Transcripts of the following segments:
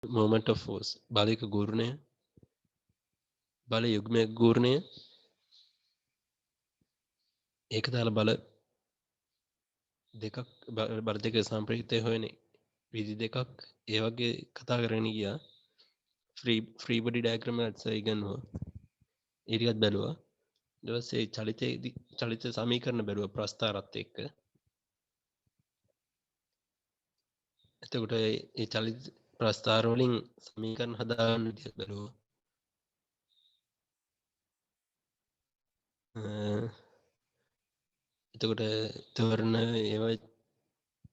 Moment of force බාලික ගුරුණය බල යුග්මයක් ගුරුණය ඒක දාලා බල දෙකක් බල දෙක සම්ප්‍රයුක්තය හොයනේ විදි දෙකක් ඒ වගේ කතා කරගෙන ගියා ෆ්‍රී බොඩි ඩයග්‍රෑම් එකත් ඉගෙනුවා ඒ ටිකත් බැලුවා ඊට පස්සේ චලිත සමීකරණ බැලුවා ප්‍රස්ථාරත් එක්ක එතකොට ඒ චලිත ප්‍රස්ථාර වලින් සමීකරණ හදාගන්න විදිහ බැලුවා එතකොට තවරණ ඒවා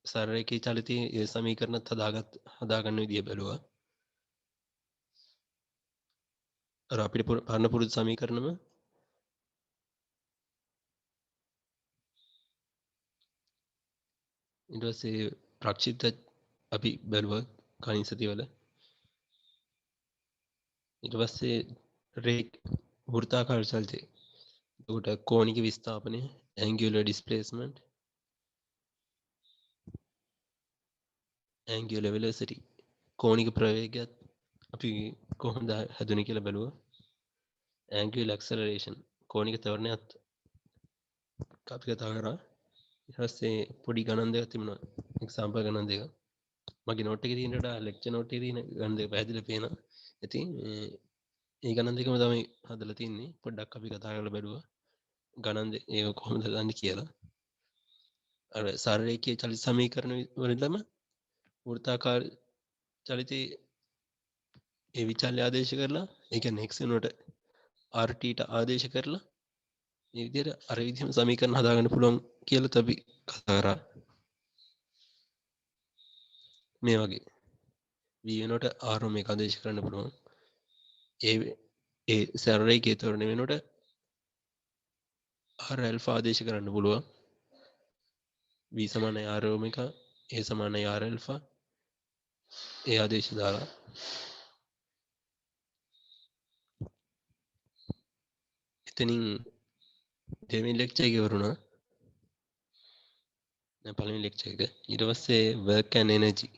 සරලකී චලිතයේ ඒ සමීකරණත් හදාගන්න විදිහ බැලුවා අර අපිට පරණ පුරුදු සමීකරණම ඊට පස්සේ ප්‍රක්ෂිප්ත අපි බැලුවා කලින් සතිවල ඊට පස්සේ රේක් වෘත්තාකාර චලිතය එතකොට කෝණික විස්ථාපනය angular displacement angular velocity කෝණික ප්‍රවේගයත් අපි කොහොමද හැදුනේ කියලා බැලුවා angular acceleration කෝණික ත්වරණයත් අපි කතා කරා ඊට පස්සේ පොඩි ගණන් දෙකක් තිබුණා එක්සැම්පල් ගණන් දෙක මගේ නෝට් එකේ තියෙන වඩා ලෙක්චර් නෝට් එකේ තියෙන ගණන් දෙක පැහැදිලිව පේනවා ඉතින් ඒ ගණන් දෙකම තමයි හදලා තින්නේ පොඩ්ඩක් අපි කතා කරලා බැලුවා ගණන් ඒක කොහොමද හදන්නේ කියලා අර සරලරේඛීය චලිත සමීකරණ වලදම වෘත්තාකාර චලිතයේ ඒ විචල්‍ය ආදේශ කරලා ඒ කියන්නේ x වෙනුවට rt ට ආදේශ කරලා මේ විදිහට අර විදිහම සමීකරණ හදාගන්න පුළුවන් කියලා අපි කතා කරා මේ වගේ v වෙනුවට r මේක ආදේශ කරන්න පුළුවන් ඒ සරලරේඛීය ත්වරණ වෙනුවට r alpha ආදේශ කරන්න පුළුවන් v සමානයි r omega a සමානයි r alpha ඒ ආදේශ දාලා එතනින් දෙවෙනි ලෙක්චර් එක ඉවරුණා දැන් පළවෙනි ලෙක්චර් එක ඊට පස්සේ work and energy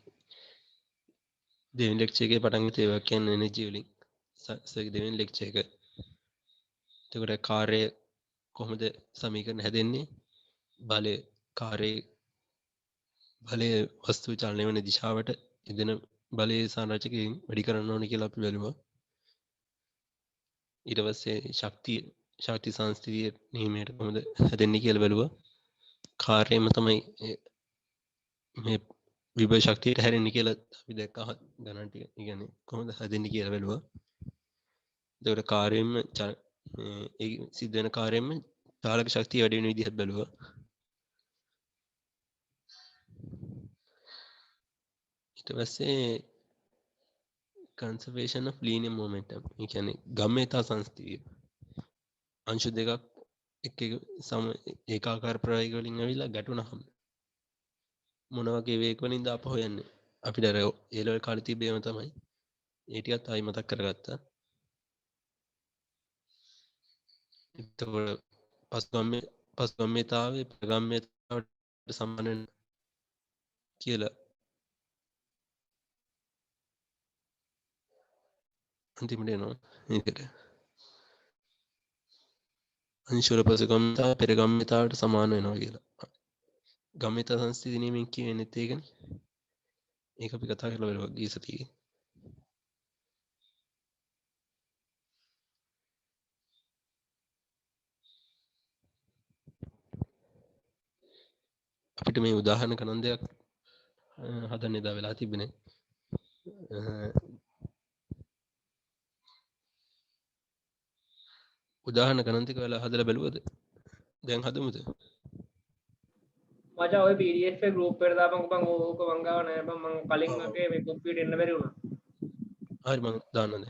දෙවෙනි ලෙක්චර් එකේ පටන් ගත්තේ work and energy වලින් දෙවෙනි ලෙක්චර් එක එතකොට කාර්ය කොහොමද සමීකරණ හැදෙන්නේ බලය කාර්යයේ බලය වස්තු චලනය වෙන දිශාවට එදෙන බලයේ සංරචකයෙන් වැඩි කරන්න ඕනේ කියලා අපි බැලුවා ඊට පස්සේ ශක්ති සංස්ථිතිය නියමයට කොහොමද හැදෙන්නේ කියලා බැලුවා කාර්යයම තමයි මේ විභව ශක්තියට හැරෙන්නේ කියලා අපි දැක්කා ගණන් ටික. ඒ කියන්නේ කොහොමද හැදෙන්නේ කියලා බැලුවා. ඒකට කාර්යයෙන්ම ඒ සිද්ධ වෙන කාර්යයෙන්ම චාලක ශක්තිය වැඩි වෙන විදිහත් බැලුවා. ඊට පස්සේ conservation of linear momentum. ඒ කියන්නේ ගම්‍යතා සංස්ථිතිය. අංශු දෙකක් එක ඒකාකාර ප්‍රවේග වලින් ඇවිල්ලා ගැටුණාම මොන වගේ වේග වලින්ද අප හොයන්නේ අපිට අර ඒ ලෙවල් කාලේ තිබේම තමයි ඒ ටිකත් ආයි මතක් කරගත්තා එතකොට පස්ගම්‍යතාවේ ප්‍රගම්‍යතාවට සමාන කියලා අන්තිමට එනවා මේකට අංශවල පස්ගම්‍යතාව පෙරගම්‍යතාවට සමාන වෙනවා කියලා ගම්‍යතා සංස්ථිති නියමයෙන් කියන්නේත් ඒකනේ ඒක අපි කතා කරලා බලමු ගිය සතියේ අපිට මේ උදාහරණ ගණන් දෙකක් හදන්න එදා වෙලා තිබුණේ උදාහරණ ගණන් දෙක වෙලා හදලා බැලුවද දැන් හදමුද මචං ඔය PDF එක group එකට දාපන් බං ඕක මං ගාව නෑ බං මං කලින් එකේ මේ කොපියට එන්න බැරි වුණා හරි මං දාන්නද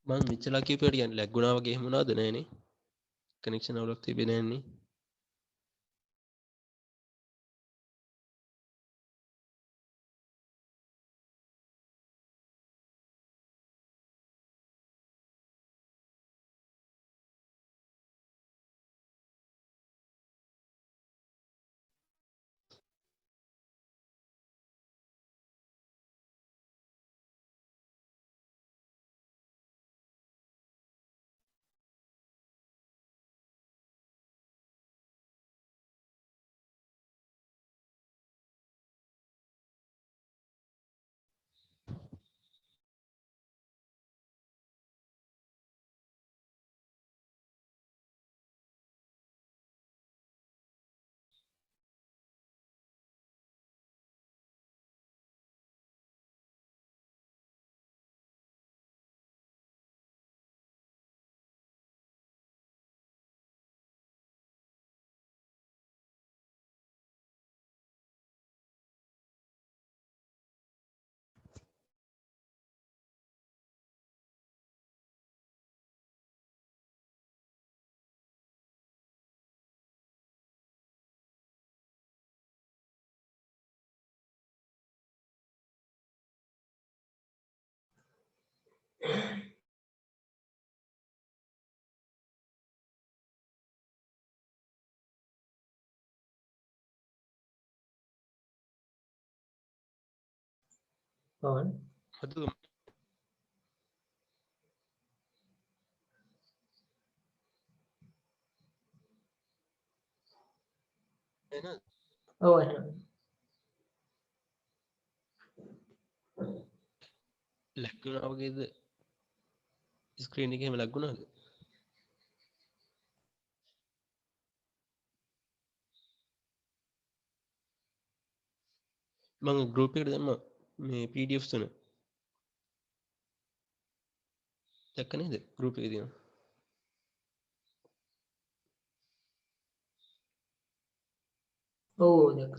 මං මෙච්චලා කියපේට කියන්නේ ලැග්ගුණා වගේ එහෙම මොනවද නැහනේ කනෙක්ෂන් අවුලක් තිබෙන්නේ නැන්නේ. පවන් හදු එන ඔව් එහෙනම් ලැග්ුණා වගේද ස්ක්‍රීන් එකේ එහෙම ලැග්ුණාද? මම ගෲප් එකට දැම්මා මේ PDF තුන. දැක්ක නේද? ගෲප් එකේ තියෙනවා. ඔව් දැක්ක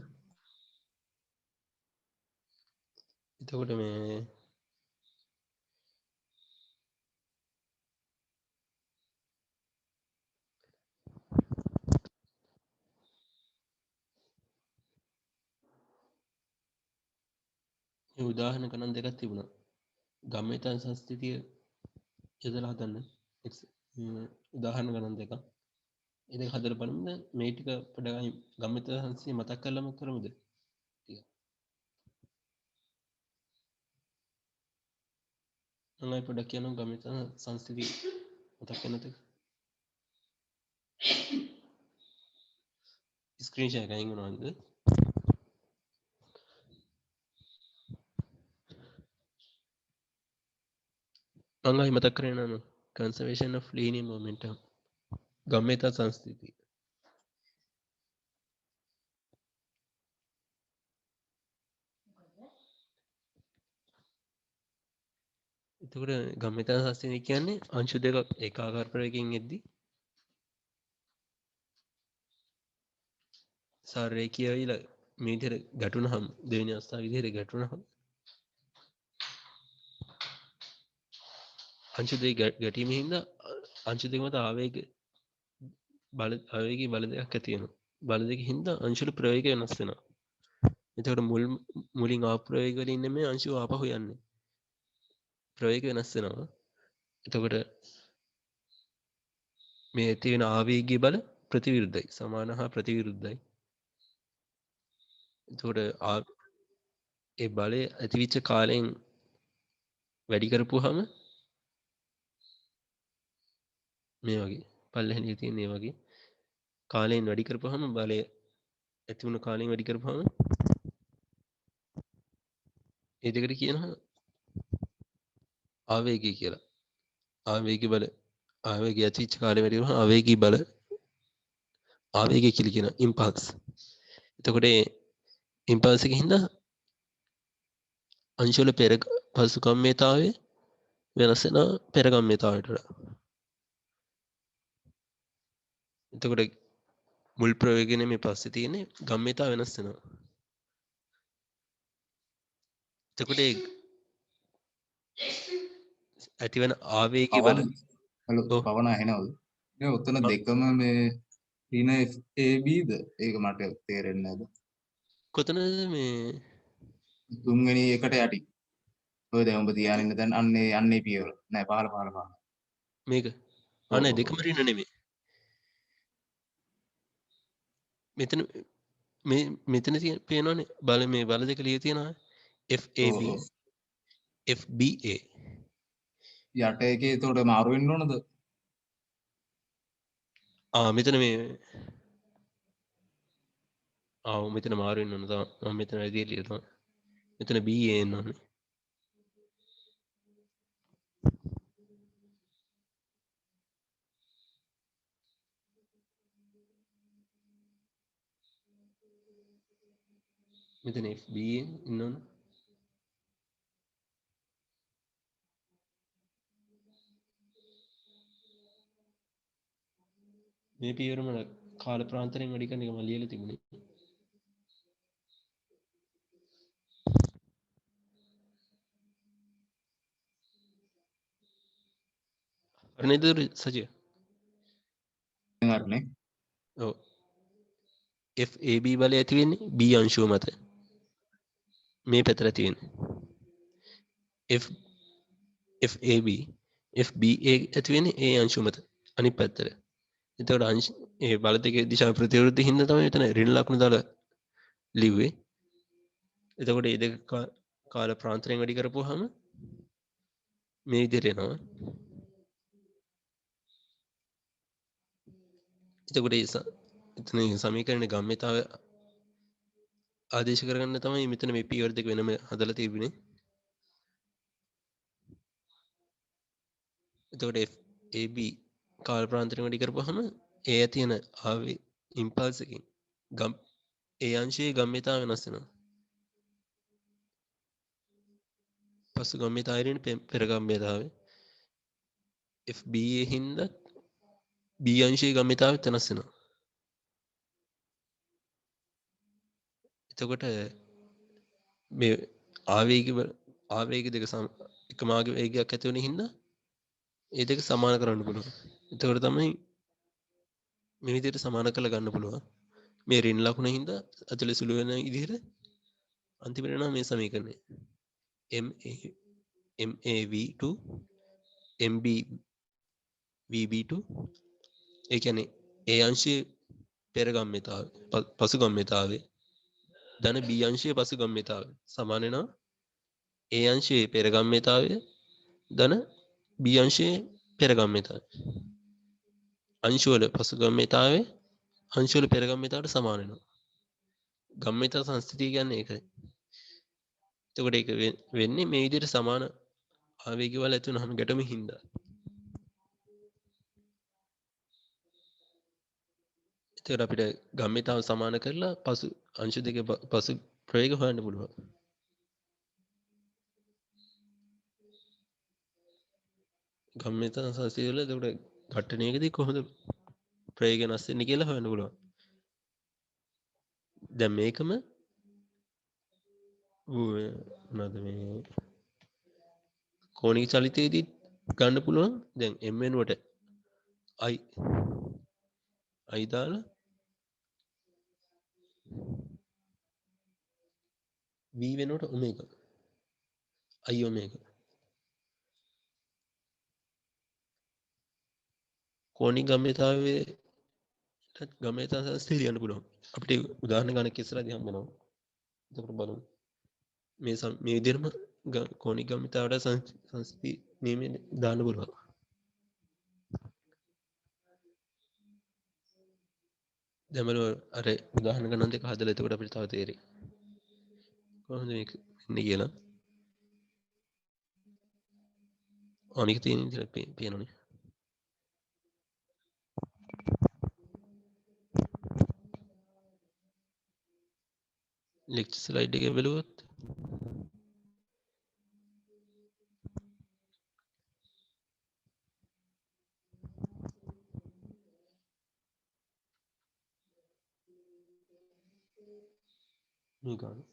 එතකොට මේ මේ උදාහරණ ගණන් දෙකක් තිබුණා. ගම්මිතන් සංස්කෘතිය යොදලා හදන්න. උදාහරණ ගණන් දෙකක්. ඒ දෙක හදලා බලමුද? මේ ටික පොඩ්ඩක් ගම්මිත සංස්කෘතිය මතක් කරලාම කරමුද? ටික. මම අය පොඩ්ඩක් කියනවා ගම්මිත සංස්කෘතිය මතක් කරනද? ස්ක්‍රීන් ෂෙයා එකකින් වෙනවද? මම අය මතක් කරේ නම conservation of linear momentum ගම්මිත සංස්කෘතිය. එතකොට ගම්මිත සංස්කෘතිය කියන්නේ අංශු දෙකක් ඒකාකාර ප්‍රවේගයෙන් එද්දී සාරේඛීය වෙලා මේ විදිහට ගැටුණහම දෙවෙනි අවස්ථාව විදිහට ගැටුණහම අංශු දෙක ගැටීමෙන් හින්දා අංශු දෙක මත ආවේගී බල දෙකක් ඇති වෙනවා. බල දෙක හින්දා අංශු වල ප්‍රවේගය වෙනස් වෙනවා. එතකොට මුලින් ආපු ප්‍රවේග වලින් නෙමෙයි අංශු ආපහු යන්නේ. ප්‍රවේග වෙනස් වෙනවා. එතකොට මේ ඇති වෙන ආවේගී බල ප්‍රතිවිරුද්ධයි. සමාන හා ප්‍රතිවිරුද්ධයි. එතකොට ඒ බලය ඇතිවිච්ච කාලයෙන් වැඩි කරපුවාම මේ වගේ පල්ලෙහාදී තියෙන මේ වගේ කාලයෙන් වැඩි කරපුවාම බලය ඇති වුණ කාලයෙන් වැඩි කරපුවාම ඒ දෙකට කියනවා ආවේගය කියලා. ආවේගී බල ආවේගය ඇතිවෙච්ච කාලේ වැඩි කරපුවාම ආවේගී බල ආවේගය කියලා කියන ඉම්පල්ස්. එතකොට ඉම්පල්ස් එකකින් හින්දා අංශු වල පෙර පසුගම්මිතතාවය වෙනස් වෙන පෙරගම්මිතතාවයට වඩා. එතකොට මුල් ප්‍රවේගය නෙමෙයි පස්සේ තියෙන්නේ ගම්මිතතාව වෙනස් වෙනවා. එතකොට ඇතිවන ආවේගී බල හලෝ පවන ඇහෙනවද? මේ උතන දෙකම මේ තියෙන FABද ඒක මට තේරෙන්නේ නැද්ද කොතනද මේ තුන්වෙනි එකට යටි ඔය දැන් ඔබ තියාගෙන ඉන්න දැන් අන්නේ පියවර නෑ පහල මේක අනේ දෙකම රින නෙමෙයි මෙතන මේ මෙතන පේනවනේ බල මේ බල දෙක ලිය තියෙනවා FAB FBA යට එකේ එතකොට මාරු වෙන්න ඕනද මෙතන මේ මෙතන මාරු වෙන්න ඕන තමයි මෙතන ඇදී ලිය තමයි මෙතන BA එන්න ඕනේ මෙතන FBA ඉන්න ඕනේ මේ පියවරම කාල ප්‍රාන්තරයෙන් වැඩි කරන එක මම ලියලා තිබුණේ නේද සජය හරිනේ ඔව් FAB බලය ඇති වෙන්නේ B අංශුව මත මේ පැතර තියෙන්නේ FAB FBA ඇති වෙන්නේ A අංශුව මත අනිත් පැත්තට එතකොට අංශ ඒ බල දෙකේ දිශා ප්‍රතිවිරුද්ධ හින්දා තමයි එතන ඍණ ලකුණු දාලා ලිව්වේ එතකොට මේ දෙක කාල ප්‍රාන්තරයෙන් වැඩි කරපුවාම මේ විදිහට එනවා එතකොට එතන සමීකරණේ ගම්මිතාව ආදේශ කරගන්න තමයි මෙතන මේ පියවර දෙක වෙනම හදලා තිබුණේ එතකොට FAB කාල ප්‍රාන්තරයෙන් වැඩි කරපුවාම ඒ තියෙන ආවේ ඉම්පල්ස් එකකින් ගම් ඒ අංශයේ ගම්මිතාව වෙනස් වෙනවා පසු ගම්මිතාවයෙන් පෙර ගම්මිතාවේ FBA හින්දා B අංශයේ ගම්මිතාව වෙනස් වෙනවා එතකොට මේ ආවේග දෙක එකම ආවේගයක් ඇති වෙන හින්දා ඒ දෙක සමාන කරන්න පුළුවන්. එතකොට තමයි මේ විදිහට සමාන කරලා ගන්න පුළුවන්. මේ ඍණ ලකුණ හින්දා ඇතුලේ සුළු වෙන විදිහට අන්තිමට එනවා මේ සමීකරණය. MAV2 MBVB2 ඒ කියන්නේ A අංශයේ පෙර ගම්මිතාවය පසු ගම්මිතාවය ධන B අංශයේ පසු ගම්මිතාවය සමාන වෙනවා A අංශයේ පෙර ගම්මිතාවය ධන B අංශයේ පෙර ගම්මිතාවය අංශ වල පසු ගම්මිතාවය අංශ වල පෙර ගම්මිතාවට සමාන වෙනවා ගම්මිතා සංස්ථිතිය කියන්නේ ඒකයි එතකොට ඒක වෙන්නේ මේ විදිහට සමාන ආවේග වල ඇති වෙනම ගැටෙම හින්දා එතකොට අපිට ගම්මිතාව සමාන කරලා පසු අංශ දෙකේ පසු ප්‍රවේග හොයන්න පුළුවන් ගම්මිතා සංස්ථිතිය වල එතකොට ඝට්ටණයකදී කොහොමද ප්‍රවේග වෙනස් වෙන්නේ කියලා හොයන්න පුළුවන් දැන් මේකම මොනවද මේ කෝණික චලිතයේදී ගන්න පුළුවන් දැන් m වෙනුවට i දාලා v වෙනුවට ඔමේගා i ඔමේගා කෝණික ගම්මිතාවයේ ගම්මිතා සංස්ථිතිය ලියන්න පුළුවන් අපිට උදාහරණ ගණන් ඉස්සරහදී හම්බ වෙනවා එතකොට බලමු මේ විදිහටම කෝණික ගම්මිතාවට සංස්ථිති නියමයෙන් දාන්න පුළුවන් දැන් බලමු අර උදාහරණ ගණන් දෙක හදලා එතකොට අපිට තව තේරෙයි කොහොමද මේක වෙන්නේ කියලා අනික තියෙන විදිහට පේනවනේ ලෙක්චර් ස්ලයිඩ් එකේ බලුවොත් මේ ගන්න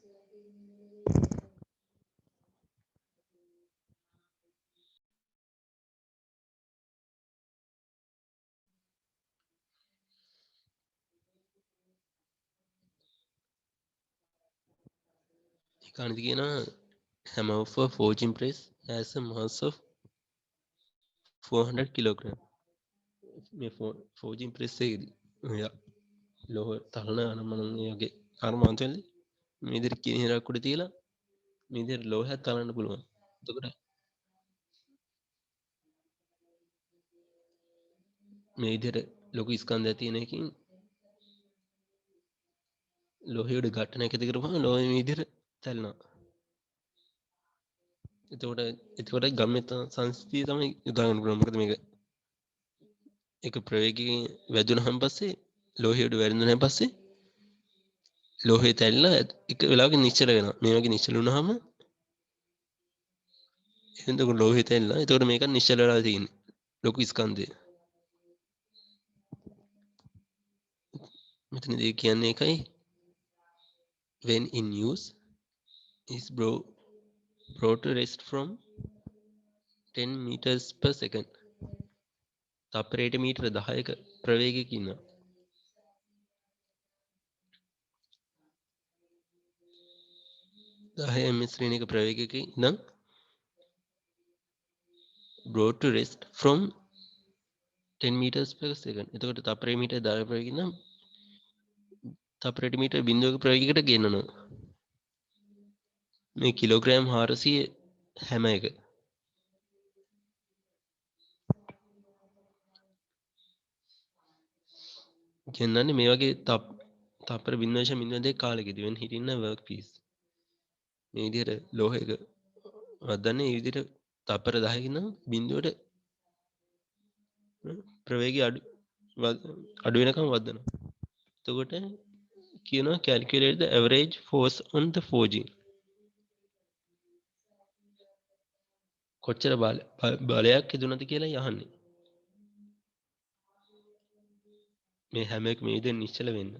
කාණිද කියනවා hammer of a forging press has a mass of 400 kilogram. මේ forging press එකේදී ඔය ලෝහ තලන අනමන මේ වගේ කර්මාන්තවලදී මේ විදිහට කිනිරක් උඩ තියලා මේ විදිහට ලෝහයක් තලන්න පුළුවන්. එතකොට මේ විදිහට ලොකු ස්කන්ධයක් තියෙන එකකින් ලෝහයට ඝට්ටනයක් ඇති කරපුවම ලෝහය මේ විදිහට තැල්ලනවා. එතකොට ගම්මිත සංස්කෘතිය තමයි යොදා ගන්න පුළුවන්. මොකද මේක එක ප්‍රවේගයෙන් වැදුනහම පස්සේ ලෝහයට වැදුනහම පස්සේ ලෝහය තැල්ලා එක වෙලාවක නිශ්චල වෙනවා. මේ වගේ නිශ්චල වුණාම එතකොට ලෝහය තැල්ලා එතකොට මේක නිශ්චල වෙලා තියෙන්නේ. ලොකු ස්කන්ධය. මෙතනදී කියන්නේ එකයි when in use is brought to rest from 10 meters per second. තප්පරයට මීටර 10ක ප්‍රවේගයක ඉන්නවා. ශ්‍රේණික ප්‍රවේගයක ඉඳන් brought to rest from 10 meters per second. එතකොට තප්පරයට මීටර 10 ප්‍රවේගයකින් නම් තප්පරයට මීටර 0ක ප්‍රවේගයකට ගෙන්නනවා. මේ කිලෝග්‍රෑම් 400 හැම එක. ගෙන්නන්නේ මේ වගේ තප්පර 0.02 කාලෙකදී වෙන හිටින්න වර්ක් පීස්. මේ විදිහට ලෝහයක වදන්නේ මේ විදිහට තප්පර 10කින් නම් බිඳුවට ප්‍රවේගය අඩු වෙනකම් වදනවා. එතකොට කියනවා calculate the average force on the forging. කොච්චර බලයක් යදුනද කියලා යහන්නේ. මේ හැම එකම මේ විදිහට නිශ්චල වෙන්න.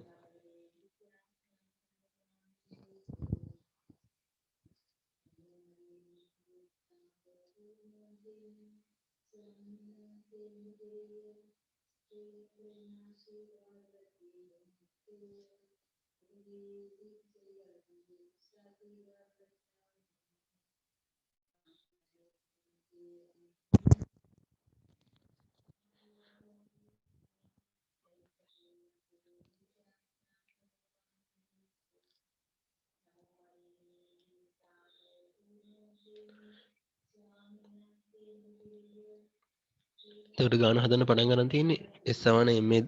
එතකොට ගාන හදන්න පටන් ගන්න තියෙන්නේ S සමාන MA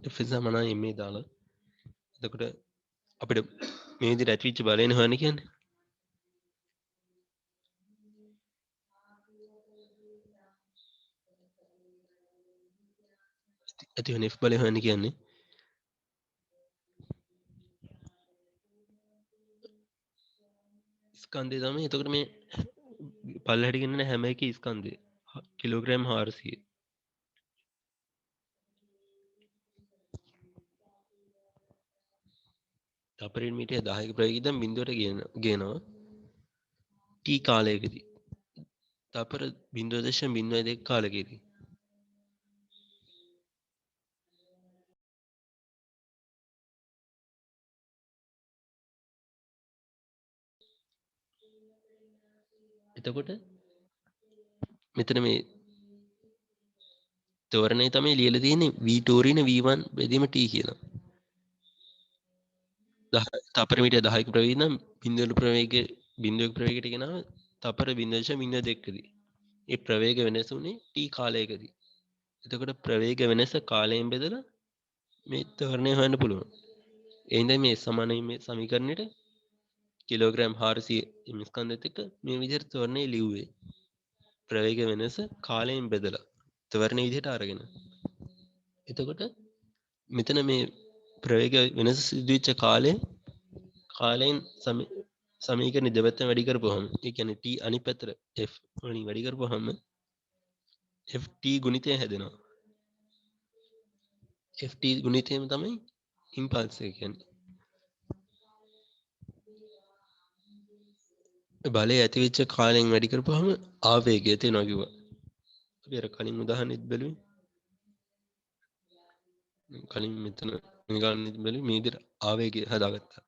F සමාන MA දාලා. එතකොට අපිට මේ විදිහට ඇතිවෙච්ච බලයෙන් හොයන්න කියන්නේ. ඇති වෙන F බලය හොයන්න කියන්නේ. ස්කන්ධය තමයි. එතකොට මේ පල්ලෙහාට ගෙන්නන හැම එකේ ස්කන්ධය කිලෝග්‍රෑම් 400. තප්පරයට මීටර 10ක ප්‍රවේගයෙන් බිඳුවට ගේනවා t කාලයකදී. තප්පර 0.02 කාලයකදී. එතකොට මෙතන මේ තෝරණේ තමයි ලියලා තියෙන්නේ v2 v1 බෙදීම t කියලා. තප්පර මීටර 10ක ප්‍රවේගයෙන් බිඳුවට ප්‍රවේගයට ගෙනාව තප්පර 0.02කදී. ඒ ප්‍රවේග වෙනස උනේ t කාලයකදී. එතකොට ප්‍රවේග වෙනස කාලයෙන් බෙදලා මේ තෝරණය හොයන්න පුළුවන්. ඒ හින්දා මේ සමානයි මේ සමීකරණයට කිලෝග්‍රෑම් 400 මේ ස්කන්ධයත් එක්ක මේ විදිහට තෝරණේ ලිව්වේ. ප්‍රවේග වෙනස කාලයෙන් බෙදලා තෝරණේ විදිහට අරගෙන. එතකොට මෙතන මේ ප්‍රවේග වෙනස සිදුවෙච්ච කාලයෙන් සමීකරණ දෙපැත්තම වැඩි කරපුවහම ඒ කියන්නේ t අනිත් පැත්තට f වලින් වැඩි කරපුවහම ft ගුණිතය හැදෙනවා. ft ගුණිතයම තමයි ඉම්පල්ස් එක කියන්නේ. බලය ඇතිවෙච්ච කාලයෙන් වැඩි කරපුවහම ආවේගය තියෙනවා කිව්වා. අපි අර කලින් උදාහරණෙත් බැලුවේ. කලින් මෙතන මේ විදිහට ආවේගය හදාගත්තා.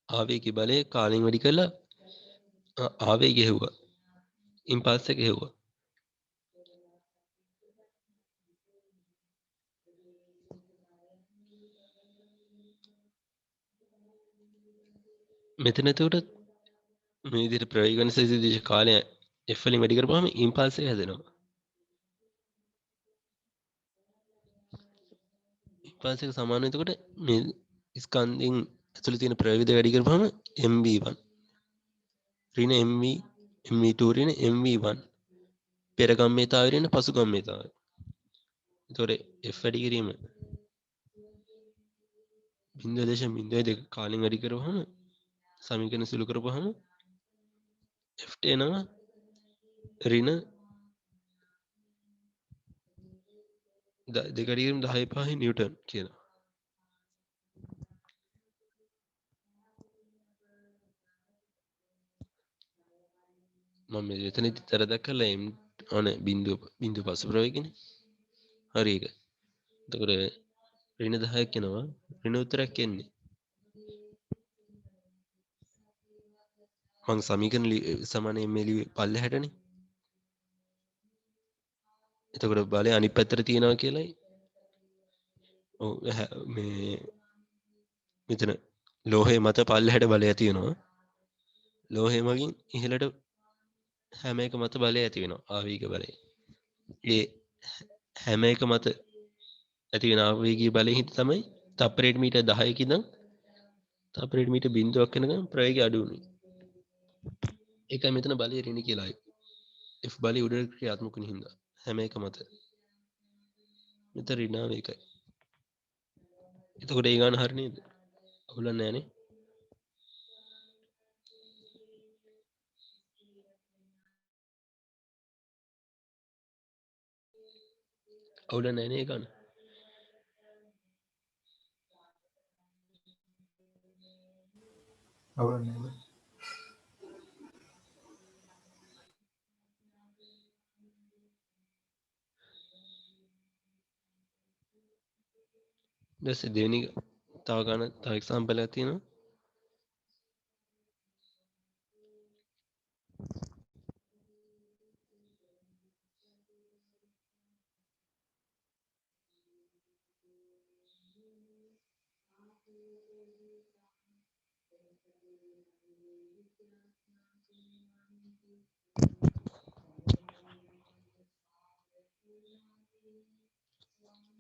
ආවේගයේ බලය කාලෙන් වැඩි කරලා ආවේගය හෙව්වා. ඉම්පල්ස් එක හෙව්වා. මෙතන එතකොට මේ විදිහට ප්‍රවේග වෙනස සිදුවෙච්ච කාලය F වලින් වැඩි කරපුවාම ඉම්පල්ස් එක හැදෙනවා. ඉම්පල්ස් එක සමාන එතකොට මේ ස්කන්ධෙන් ඇතුළේ තියෙන ප්‍රවේගය වැඩි කරපුවාම mv1 ඍණ mv mv2 ඍණ mv1 පෙර ගම්මිතාවය ඍණ පසු ගම්මිතාවය. එතකොට F වැඩි කිරීම 0.02 කාලෙන් වැඩි කරපුවාම සමීකරණ සුළු කරපුවාම F එනවා ඍණ 2.10 නිව්ටන් කියලා. මම මෙතනදි තර දැක්කලා m අනේ බිඳුව පසු ප්‍රවේගනේ. හරි ඒක. එතකොට ඍණ 10ක් එනවා. ඍණ උත්තරයක් එන්නේ. මං සමීකරණ සමාන m එළිය පල්ලෙහාටනේ. එතකොට බලය අනිත් පැත්තට තියනවා කියලායි. ඔව් මේ මෙතන ලෝහය මත පල්ලෙහාට බලය තියෙනවා. ලෝහය මගින් ඉහළට හැම එක මත බලය ඇති වෙනවා. ආවේග බලය. ඒ හැම එක මත ඇති වෙන ආවේගීය බලයෙන් හිට තමයි තප්පරයට මීටර් 10ක ඉඳන් තප්පරයට මීටර් 0ක් වෙනකම් ප්‍රවේගය අඩු වෙන්නේ. ඒකයි මෙතන බලය ඍණ කියලා ආවේ. F බලය උඩට ක්‍රියාත්මක වෙන හින්දා හැම එක මත. මෙතන ඍණාව ඒකයි. එතකොට ඒ ගාන හරිය නේද? අවුලක් නැහැ නේ. අවුලක් නැහැ නේ ඒ ගාන. අවුලක් නැහැ. දැන් දෙවෙනි තව ගාන තව එක්සැම්පල් එකක් තියෙනවා.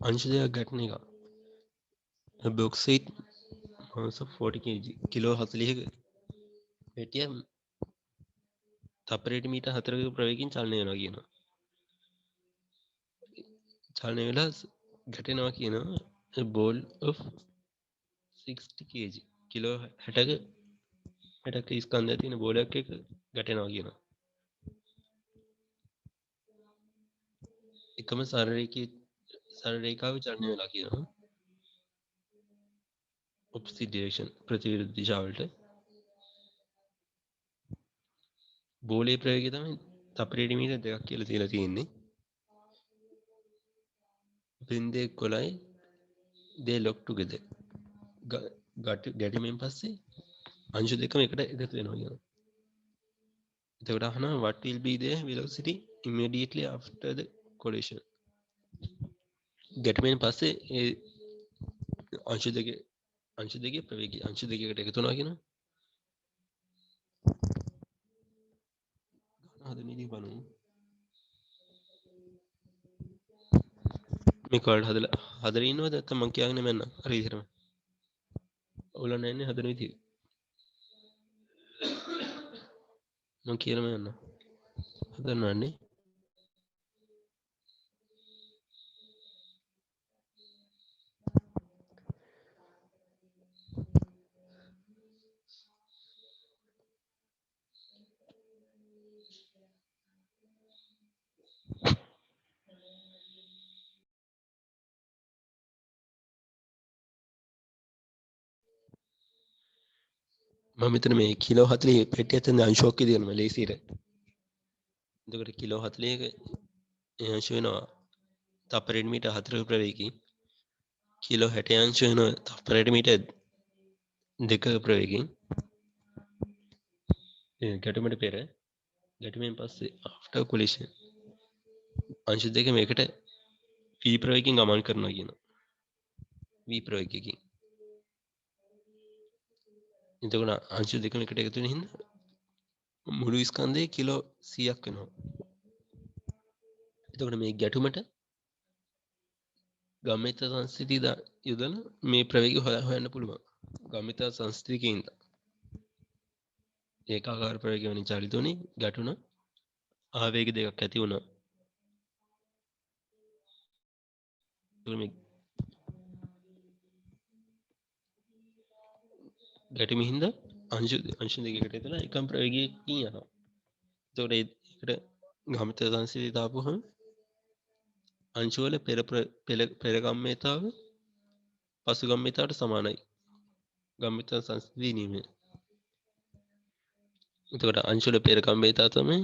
अंश දෙකක් ගැටෙන එක. බොක්සයිට් මාස 40 kg කිලෝ 40ක පෙට්ටිය තප්පරයට මීටර් 4ක ප්‍රවේගයෙන් චලනය වෙනවා කියනවා. චලනය වෙලා ගැටෙනවා කියනවා. a ball of 60 kg kilo 60ක ස්කන්ධය තියෙන බෝලයක් එක ගැටෙනවා කියනවා. එකම සරල රේඛාවේ චලනය වෙලා කියනවා. opposite direction ප්‍රතිවිරුද්ධ දිශාවලට බෝලේ ප්‍රවේගය තමයි තප්පරයට මීටර් 2ක් කියලා තියලා තියෙන්නේ. when they collide they lock together ගැටීමෙන් පස්සේ අංශ දෙකම එකට එකතු වෙනවා කියනවා. එතකොට අහනවා what will be the velocity immediately after the collision. ගැටීමෙන් පස්සේ ඒ අංශ දෙකේ ප්‍රවේගය අංශ දෙකකට එකතු වෙනවා කියනවා. හදන්නේ බලමු. මේ කාඩ් හදලා ඉන්නවද නැත්නම් මං කියන්න මන්නම්. හරි විදිහටම. ඔයාලා නැන්නේ හදන විදිහ. මං කියනම යන්න. හදන්නවන්නේ. මම මෙතන මේ කිලෝ 40 පෙට්ටියක් තියෙන අංශුවක් විදිහටම ලේසියට. එතකොට කිලෝ 40ක ඒ අංශ වෙනවා තප්පරයට මීටර් 4ක ප්‍රවේගයෙන්. කිලෝ 60 අංශ වෙන තප්පරයට මීටර් 2 ප්‍රවේගයෙන් ගැටුමට පෙර ගැටුමෙන් පස්සේ after collision අංශ දෙක මේකට v ප්‍රවේගයෙන් ගමන් කරනවා කියනවා. v ප්‍රවේගයකින්. එතකොට අංශ දෙකම එකට එකතු වෙන හින්දා මුළු ස්කන්ධයේ කිලෝ 100ක් වෙනවා. එතකොට මේ ගැටුමට ගම්මිත සංස්ථිතිය යොදන මේ ප්‍රවේගය හොයන්න පුළුවන්. ගම්මිත සංස්ථිතියකින් ඒකාකාර ප්‍රවේගය වලින් චලිත වුණේ ගැටුණ ආවේග දෙකක් ඇති වුණා. මේ ගැටුමින් හින්දා අංශ දෙකකට එතන එකම ප්‍රවේගයකින් යනවා. එතකොට ඒකට ගම්මිත සංස්ථිතිය දාපුවහම අංශ වල පෙර ගම්මිතාව පසු ගම්මිතාවට සමානයි. ගම්මිත සංස්ථිතිය නියමය. එතකොට අංශ වල පෙර ගම්මිතාව තමයි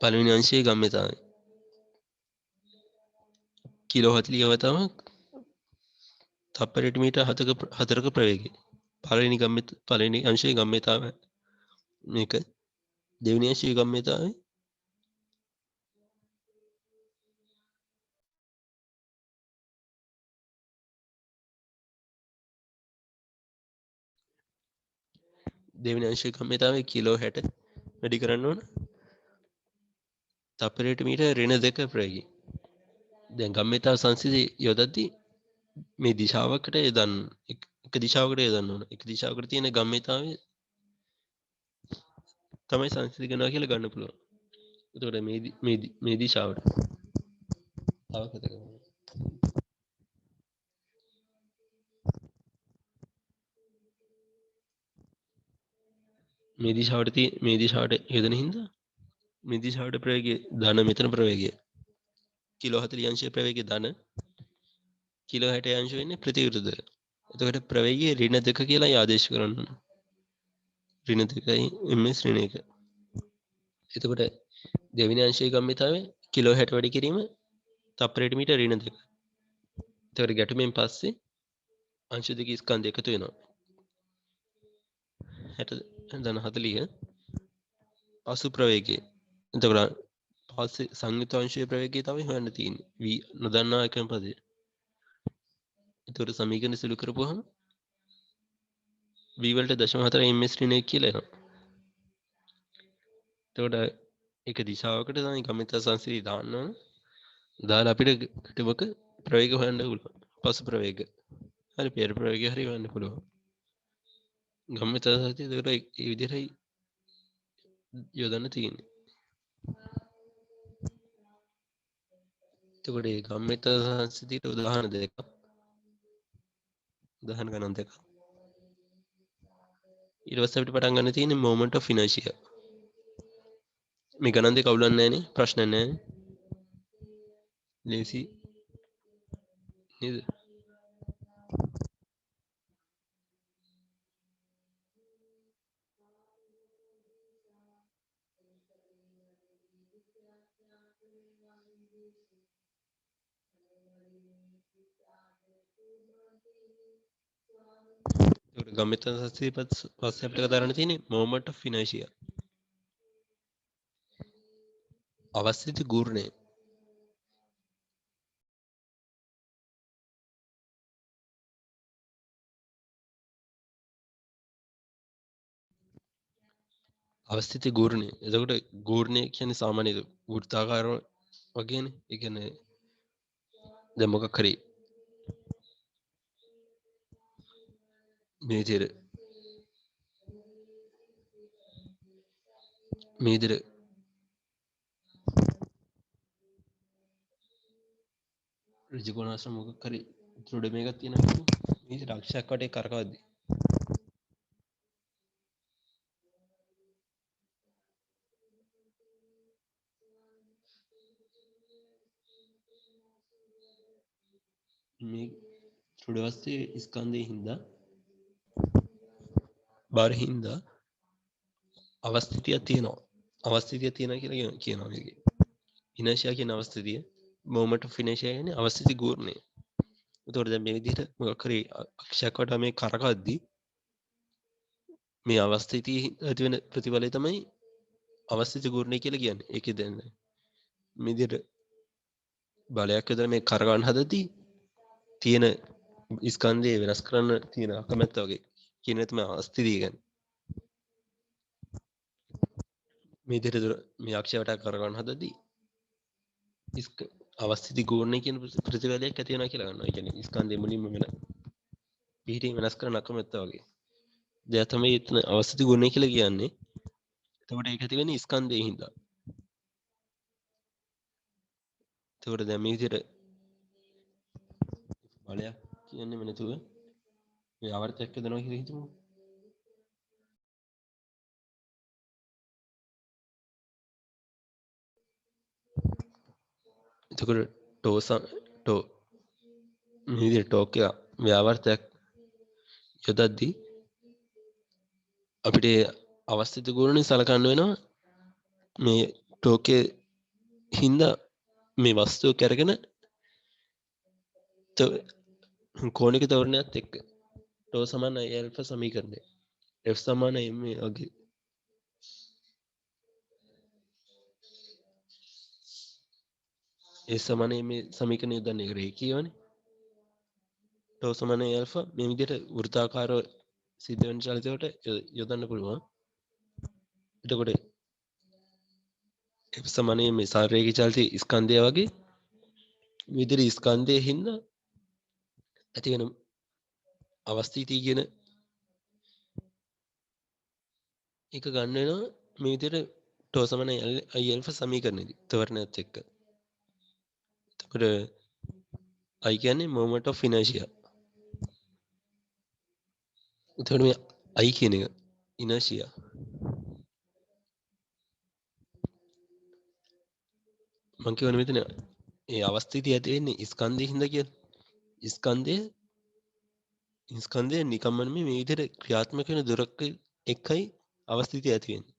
පළවෙනි අංශයේ ගම්මිතාවයි. Kilo 40 වතාව තප්පරයට metre 4ක ප්‍රවේගය. පළවෙනි අංශයේ ගම්මිතාව මේක. දෙවෙනි අංශයේ ගම්මිතාවයි දෙවෙනි අංශයේ ගම්මිතාවයි කිලෝ 60 වැඩි කරන්න ඕන. තප්පරයට මීටර් -2 ප්‍රවේගය. දැන් ගම්මිතාව සංසිඳී යොදද්දී මේ දිශාවකට යොදන්න එක දිශාවකට යොදන්න ඕන. එක දිශාවකට තියෙන ගම්මිතාවය තමයි සංසිඳී කරනවා කියලා ගන්න පුළුවන්. එතකොට මේ දිශාවට තව කතා කරමු. මේ දිශාවට යොදන හින්දා මේ දිශාවට ප්‍රවේගය ධන මෙතන ප්‍රවේගය කිලෝ 40 අංශයේ ප්‍රවේගය ධන කිලෝ 60 අංශ වෙන්නේ ප්‍රතිවිරුද්ධ. එතකොට ප්‍රවේගය ඍණ 2 කියලා ආදේශ කරන්න ඕන. ඍණ 2යි ms ඍණ 1. එතකොට දෙවෙනි අංශයේ ගම්මිතාවේ කිලෝ 60 වැඩි කිරීම තප්පරයට මීටර් ඍණ 2. එතකොට ගැටුමෙන් පස්සේ අංශ දෙක ස්කන්ධ එකතු වෙනවා. 60 ධන 40 පසු ප්‍රවේගය. එතකොට පස්සේ සංයුක්ත අංශයේ ප්‍රවේගය තමයි හොයන්න තියෙන්නේ. v නොදන්නා එකම පදේ. එතකොට සමීකරණ සුළු කරපුවහම v වලට 0.4 ms ඍණ 1 කියලා එනවා. එතකොට එක දිශාවකට තමයි ගම්මිත සංසිද්ධිය දාන්න ඕන. දාලා අපිට ගැටුමක ප්‍රවේග හොයන්න පුළුවන්. පසු ප්‍රවේග. හරි පෙර ප්‍රවේගය හරි හොයන්න පුළුවන්. ගම්මිත සංසිද්ධිය එතකොට ඒ විදිහටයි යොදන්න තියෙන්නේ. එතකොට මේ ගම්මිත සංසිද්ධියට උදාහරණ දෙකක්. උදාහරණ ගණන් දෙකක්. ඊට පස්සේ අපිට පටන් ගන්න තියෙන්නේ moment of inertia. මේ ගණන් දෙක අවුලක් නැහැ නේ, ප්‍රශ්න නැහැ. ලේසි නේද? ඒකට ගම්මිත සංසිද්ධිය පස්සේ අපිට කතා කරන්න තියෙන්නේ moment of inertia. අවස්ථිත ගූර්ණය. අවස්ථිත ගූර්ණය. එතකොට ගූර්ණය කියන්නේ සාමාන්‍ය වෘත්තාකාර වගේනේ. ඒ කියන්නේ දැන් මොකක් හරි මේ විදිහට ඍජුකෝණාශ්‍ර මොකක් හරි ත්‍රිඩ මේකක් තියෙනවා කියන්නේ මේ විදිහට අක්ෂයක් වටේ කරකවද්දී මේ ත්‍රිඩ වස්තුවේ ස්කන්ධයේ හින්දා බාහිර හින්දා අවස්ථිතියක් තියෙනවා. අවස්ථිතියක් තියෙනවා කියලා කියනවා මේකේ. ඉනර්ෂියා කියන අවස්ථිතිය moment of inertia කියන්නේ අවස්ථිති ගූර්ණය. එතකොට දැන් මේ විදිහට මොකක් හරි අක්ෂයක් වටා මේ කරකවද්දී මේ අවස්ථිතිය ඇති වෙන ප්‍රතිඵලය තමයි අවස්ථිත ගුණය කියලා කියන්නේ. ඒකේ දැන් මේ විදිහට බලයක් යොදලා මේ කරකවන්න හදද්දී තියෙන ස්කන්ධය වෙනස් කරන්න තියෙන අකමැත්ත වගේ කියන එක තමයි අවස්ථිතිය කියන්නේ. මේ විදිහට මේ අක්ෂය වටා කරකවන්න හදද්දී අවස්ථිති ගුණය කියන ප්‍රතිඵලයක් ඇති වෙනවා කියලා ගන්නවා. ඒ කියන්නේ ස්කන්ධය මුලින්ම වෙන පිහිටින් වෙනස් කරන අකමැත්ත වගේ. දැන් තමයි එතන අවස්ථිති ගුණය කියලා කියන්නේ. එතකොට ඒක ඇති වෙන්නේ ස්කන්ධයෙන් හින්දා. එතකොට දැන් මේ විදිහට බලයක් කියන්නේ නැතුව මේ ආවර්තයක් හදනවා කියලා හිතමු. එතකොට ටෝ මේ විදිහට ටෝක් එක මේ ආවර්තයක් යොදද්දී අපිට අවස්ථිත ගුණනේ සලකන්න වෙනවා මේ ටෝකේ හින්දා මේ වස්තුව කරගෙන කෝණික තවරණයත් එක්ක ටෝ සමාන α සමීකරණය F සමාන m වගේ ඒ සමාන මේ සමීකරණය යොදන්නේ රේඛීයවනේ ටෝ සමාන α මේ විදිහට වෘත්තාකාරව සිද්ධ වෙන චලිතයට යොදන්න පුළුවන්. එතකොට F සමාන මේ සාරේඛී චලිතයේ ස්කන්ධය වගේ විදිහට ස්කන්ධයේ හින්දා ඇති වෙන අවස්ථිතිය කියන එක ගන්න වෙනවා මේ විදිහට ටෝ සමාන Iα සමීකරණයේදී තවරණයත් එක්ක. එතකොට I කියන්නේ moment of inertia. එතකොට මේ I කියන එක inertia. මම කියවනේ මෙතන ඒ අවස්ථිතිය ඇති වෙන්නේ ස්කන්ධයෙන් හින්දා කියලා. ස්කන්ධය නිකම්ම මේ විදිහට ක්‍රියාත්මක වෙන දුරක එකයි අවස්ථිතිය ඇති වෙන්නේ.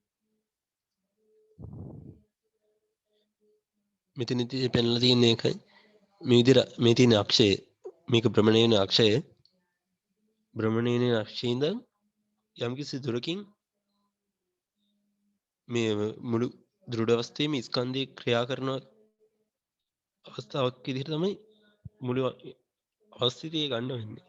මෙතනදී පෙන්ලා තියෙන එකයි මේ විදිහට මේ තියෙන අක්ෂය මේක භ්‍රමණය වෙන අක්ෂය භ්‍රමණය වෙන අක්ෂයෙන් යම්කිසි දුරකින් මේ මුළු දෘඩ අවස්ථයේම ස්කන්ධය ක්‍රියා කරන අවස්ථාවක් විදිහට තමයි මුළු අවස්ථිතිය ගන්න වෙන්නේ.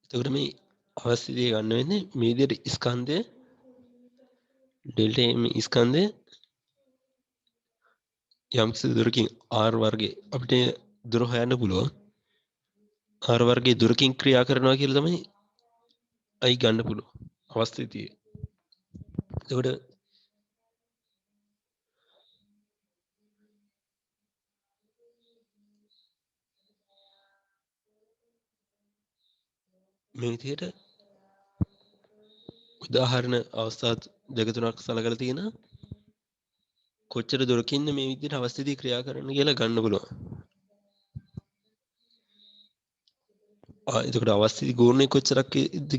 එතකොට මේ අවස්ථිතිය ගන්න වෙන්නේ මේ විදිහට ස්කන්ධය ඩෙල්ටා m ස්කන්ධය යම්කිසි දුරකින් r වර්ගයේ අපිට දුර හොයන්න පුළුවන්. r වර්ගයේ දුරකින් ක්‍රියා කරනවා කියලා තමයි I ගන්න පුළුවන් අවස්ථිතිය. එතකොට මේ විදිහට උදාහරණ අවස්ථා දෙක තුනක් සලකලා තියෙනවා. කොච්චර දුරකින්ද මේ විදිහට අවස්ථිතිය ක්‍රියා කරන්න කියලා ගන්න පුළුවන්. එතකොට අවස්ථිති ගුණය කොච්චරක්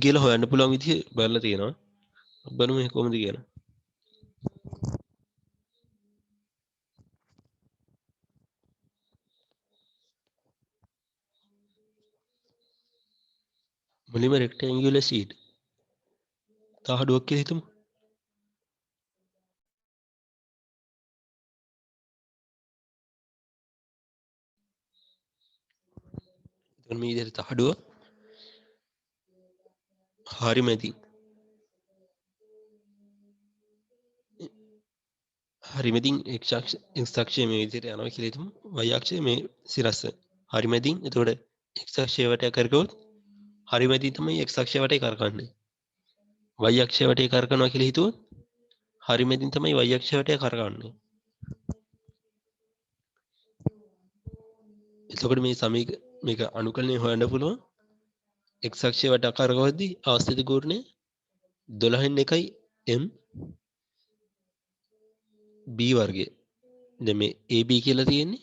කියලා හොයන්න පුළුවන් විදිහ බලලා තියෙනවා. බලමු මේ කොහොමද කියලා. මුලින්ම rectangular sheet තහඩුවක් කියලා හිතමු. එතකොට මේ විදිහට තහඩුව හරි මැදින් x අක්ෂය මේ විදිහට යනවා කියලා හිතමු. y අක්ෂය මේ සිරස්ස හරි මැදින්. එතකොට x අක්ෂය වටේ කරකවුවොත් හරි මැදින් තමයි x අක්ෂය වටේ කරකවන්නේ. y අක්ෂය වටේ කරකවනවා කියලා හිතුවොත් හරි මැදින් තමයි y අක්ෂය වටේ කරකවන්නේ. එතකොට මේ මේක අනුකලනය හොයන්න පුළුවන්. x අක්ෂය වට කරකවද්දී අවස්ථිත ගුණය 12න් 1යි m B වර්ගය. දැන් මේ AB කියලා තියෙන්නේ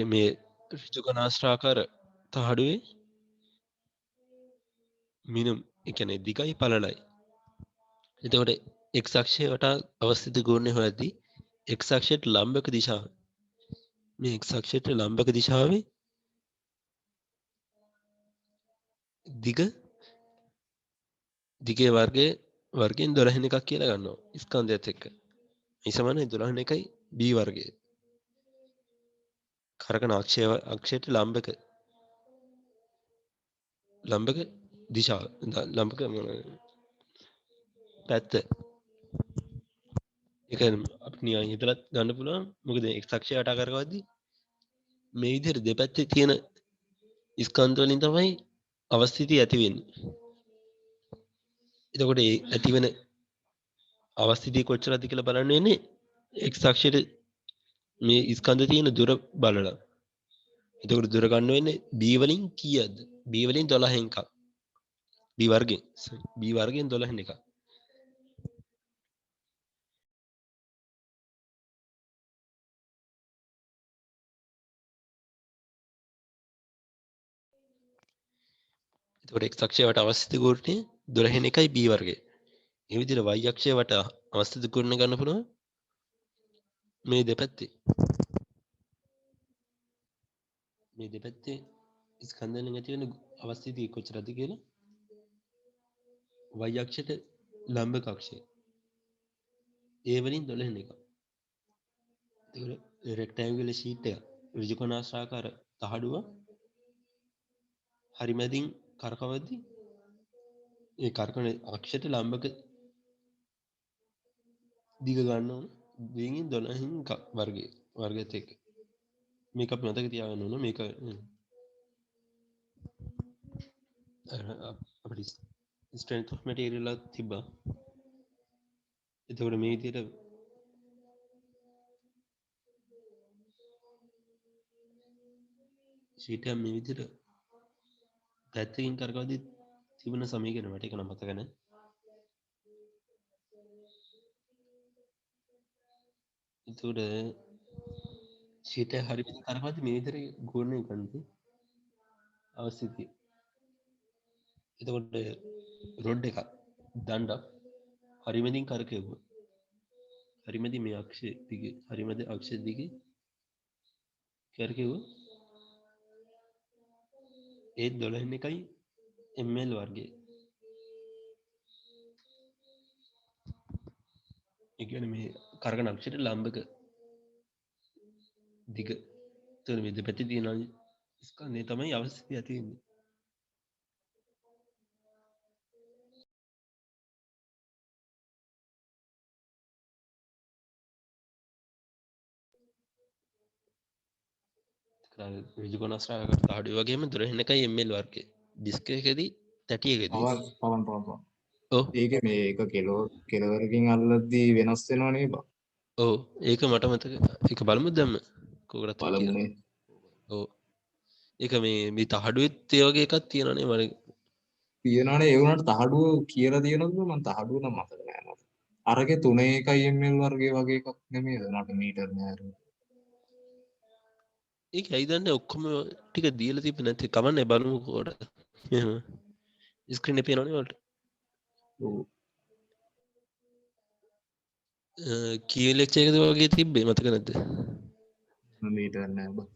මේ ඍජුකෝණාශ්‍රාකාර තහඩුවේ මිනුම් ඒ කියන්නේ දිගයි පළලයි. එතකොට x අක්ෂය වටා අවස්ථිත කෝණය හොයද්දී x අක්ෂයට ලම්බක දිශාව මේ x අක්ෂයට ලම්බක දිශාවේ දිගේ වර්ගයෙන් 12 එකක් කියලා ගන්නවා ස්කන්ධයත් එක්ක. ඒ සමානයි 12 එකයි b වර්ගය. කරකන අක්ෂයට ලම්බක දිශාව ලම්බක පැත්ත. ඒක අපිට නිකන් හිතලත් ගන්න පුළුවන්. මොකද x අක්ෂය වටා කරකවද්දී මේ විදිහට දෙපැත්තේ තියෙන ස්කන්ධ වලින් තමයි අවස්ථිතිය ඇති වෙන්නේ. එතකොට ඒ ඇති වෙන අවස්ථිතිය කොච්චරද කියලා බලන්න වෙන්නේ x අක්ෂයට මේ ස්කන්ධ තියෙන දුර බලලා. එතකොට දුර ගන්න වෙන්නේ b වලින් කීයද? b වලින් 12 එකක්. b වර්ගයෙන් 12 එකක්. එතකොට x අක්ෂය වට අවස්ථිත කෝණය 12 එකයි b වර්ගය. මේ විදිහට y අක්ෂය වට අවස්ථිත කෝණය ගන්න පුළුවන් මේ දෙපැත්තේ ස්කන්ධයෙන් ඇති වෙන අවස්ථිතිය කොච්චරද කියලා y අක්ෂයට ලම්බක අක්ෂය a වලින් 12 එකක්. එතකොට රෙක්ටැන්ගුලර් ෂීට් එක ඍජුකෝණාශ්‍රාකාර තහඩුව හරි මැදින් කරකවද්දී ඒ කරකවන අක්ෂයට ලම්බක දිග ගන්න ඕන 2 12 වර්ගයත් එක්ක. මේක අපි මතක තියාගන්න ඕන. මේක අපිට ස්ට්‍රෙන්ත් ඔෆ් මැටීරියල් එකක් තිබ්බා. එතකොට මේ විදිහට ෂීට් එක මේ විදිහට පැත්තකින් කරකවද්දී තිබුණ සමීකරණ මට ඒක නම් මතක නැහැ. එතකොට ෂීට් එක හරි පැත්තකින් කරකවද්දී මේ විදිහට ගොඩනේ ගන්නදී අවස්ථිතිය. එතකොට රොඩ් එක දණ්ඩක් හරිමැදින් කරකෙවුවා. හරිමැදි මේ අක්ෂය දිගේ හරිමැදි අක්ෂය දිගේ කරකෙවුවා. ඒ 12 එකයි ml වර්ගය. ඒ කියන්නේ මේ කරකන අක්ෂයට ලම්බක දිග. එතකොට මේ දෙපැත්තේ තියෙන ස්කන්ධය තමයි අවස්ථිතිය ඇති වෙන්නේ. ඍජුකෝණාශ්‍රාකාර තහඩුව වගේම 12 එකයි ml වර්ගය. ඩිස්ක් එකකදී තැටියකදී පවන් ඔව් ඒක මේ එක කෙලවරකින් අල්ලද්දී වෙනස් වෙනව නේ බා. ඔව් ඒක මට මතක. ඒක බලමුද දැම්ම කොකටත් බලමුනේ. ඔව් ඒක මේ තහඩුවෙත් ඒ වගේ එකක් තියෙනනේ මම තියනවනේ ඒ වුණාට තහඩුව කියලා තියෙනවද මම තහඩුව නම් මතක නෑ මට. අරගේ 3 ml වර්ගයේ වගේ එකක් නෙමෙයිද නට මීටර් නෑ. ඒක ඇයි දන්නේ ඔක්කොම ටික දීලා තිබ්බ නැති කමන්නේ බලමු කොට. එහෙම ස්ක්‍රීන් එකේ පේනවනේ වලට. ඔව්. කී ලෙක්චර් එකද වගේ තිබ්බේ මතක නැද්ද? මීටර් නෑ බා.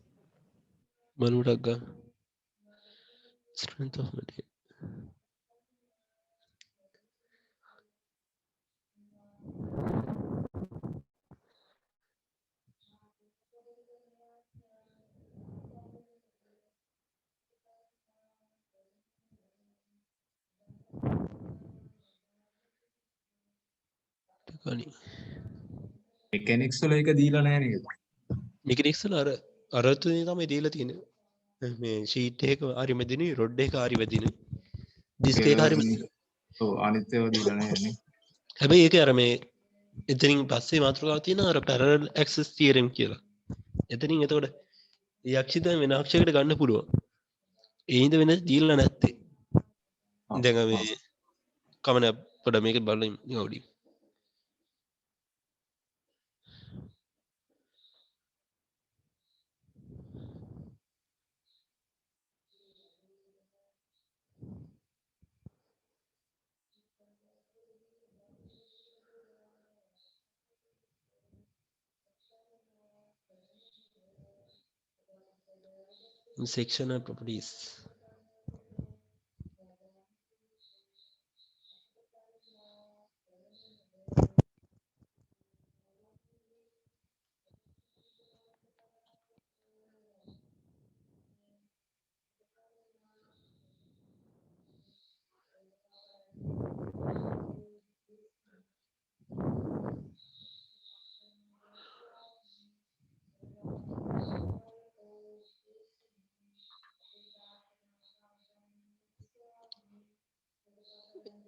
බලමුටක් ගන්න. ස්ට්‍රෙන්ත් ඔෆ් මැටීරියල් මෙකැනික්ස් වල එක දීලා නෑ නේද? මෙකනික්ස් වල අර තුනේ තමයි දීලා තියෙන්නේ. මේ ෂීට් එක හරි මැදිනේ රොඩ් එක හරි මැදිනේ ඩිස්ක් එක හරි මැදිනේ. ඔව් අනිත් ඒවා දීලා නෑ නේ. හැබැයි ඒක අර මේ එතනින් පස්සේ මාතෘකාව තියෙන අර පැරලල් ඇක්සස් තියරම් කියලා. එතනින් එතකොට ඒ අක්ෂිත වෙන අක්ෂයකට ගන්න පුළුවන්. ඒ හින්දා වෙන දීලා නැත්තේ. දැන් මේ කමන පොඩ මේක බලන්න අවුඩි sectional properties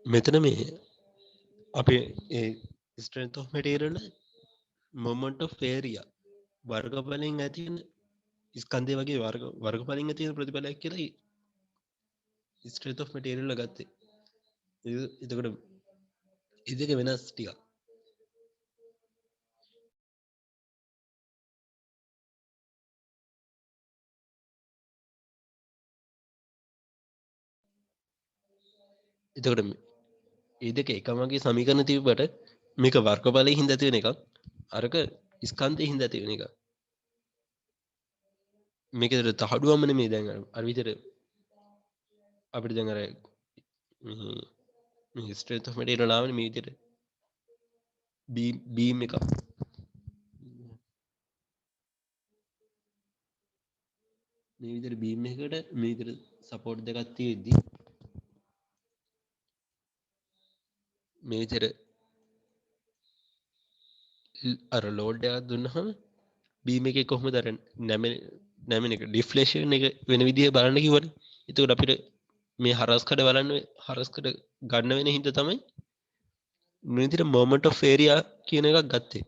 මෙතන මේ අපේ ඒ strength of material moment of area වර්ගඵලයෙන් ඇති වෙන ස්කන්ධය වගේ වර්ගඵලයෙන් ඇති වෙන ප්‍රතිඵලයක් කියලා strength of material ගත්තේ. එතකොට ඉදක වෙනස් ටිකක්. එතකොට ඒ දෙක එකමගේ සමීකරණ තිබ්බට මේක වර්ගඵලයෙන් හින්දා ඇති වෙන එකක් අරක ස්කන්ධයෙන් හින්දා ඇති වෙන එකක්. මේකේ තහඩුවම නෙමෙයි දැන් අර විදිහට අපිට දැන් අර මේ strength of material ආවනේ මේ විදිහට beam එක මේ විදිහට beam එකකට මේ විදිහට support දෙකක් තියෙද්දි මේ විදිහට අර load එකක් දුන්නහම beam එකේ කොහොමද අර නැමෙන එක deflection එක වෙන විදිහ බලන්න කිව්වනේ. එතකොට අපිට මේ හරස්කඩ බලන්න හරස්කඩ ගන්න වෙන හින්දා තමයි මේ විදිහට moment of area කියන එකක් ගත්තේ.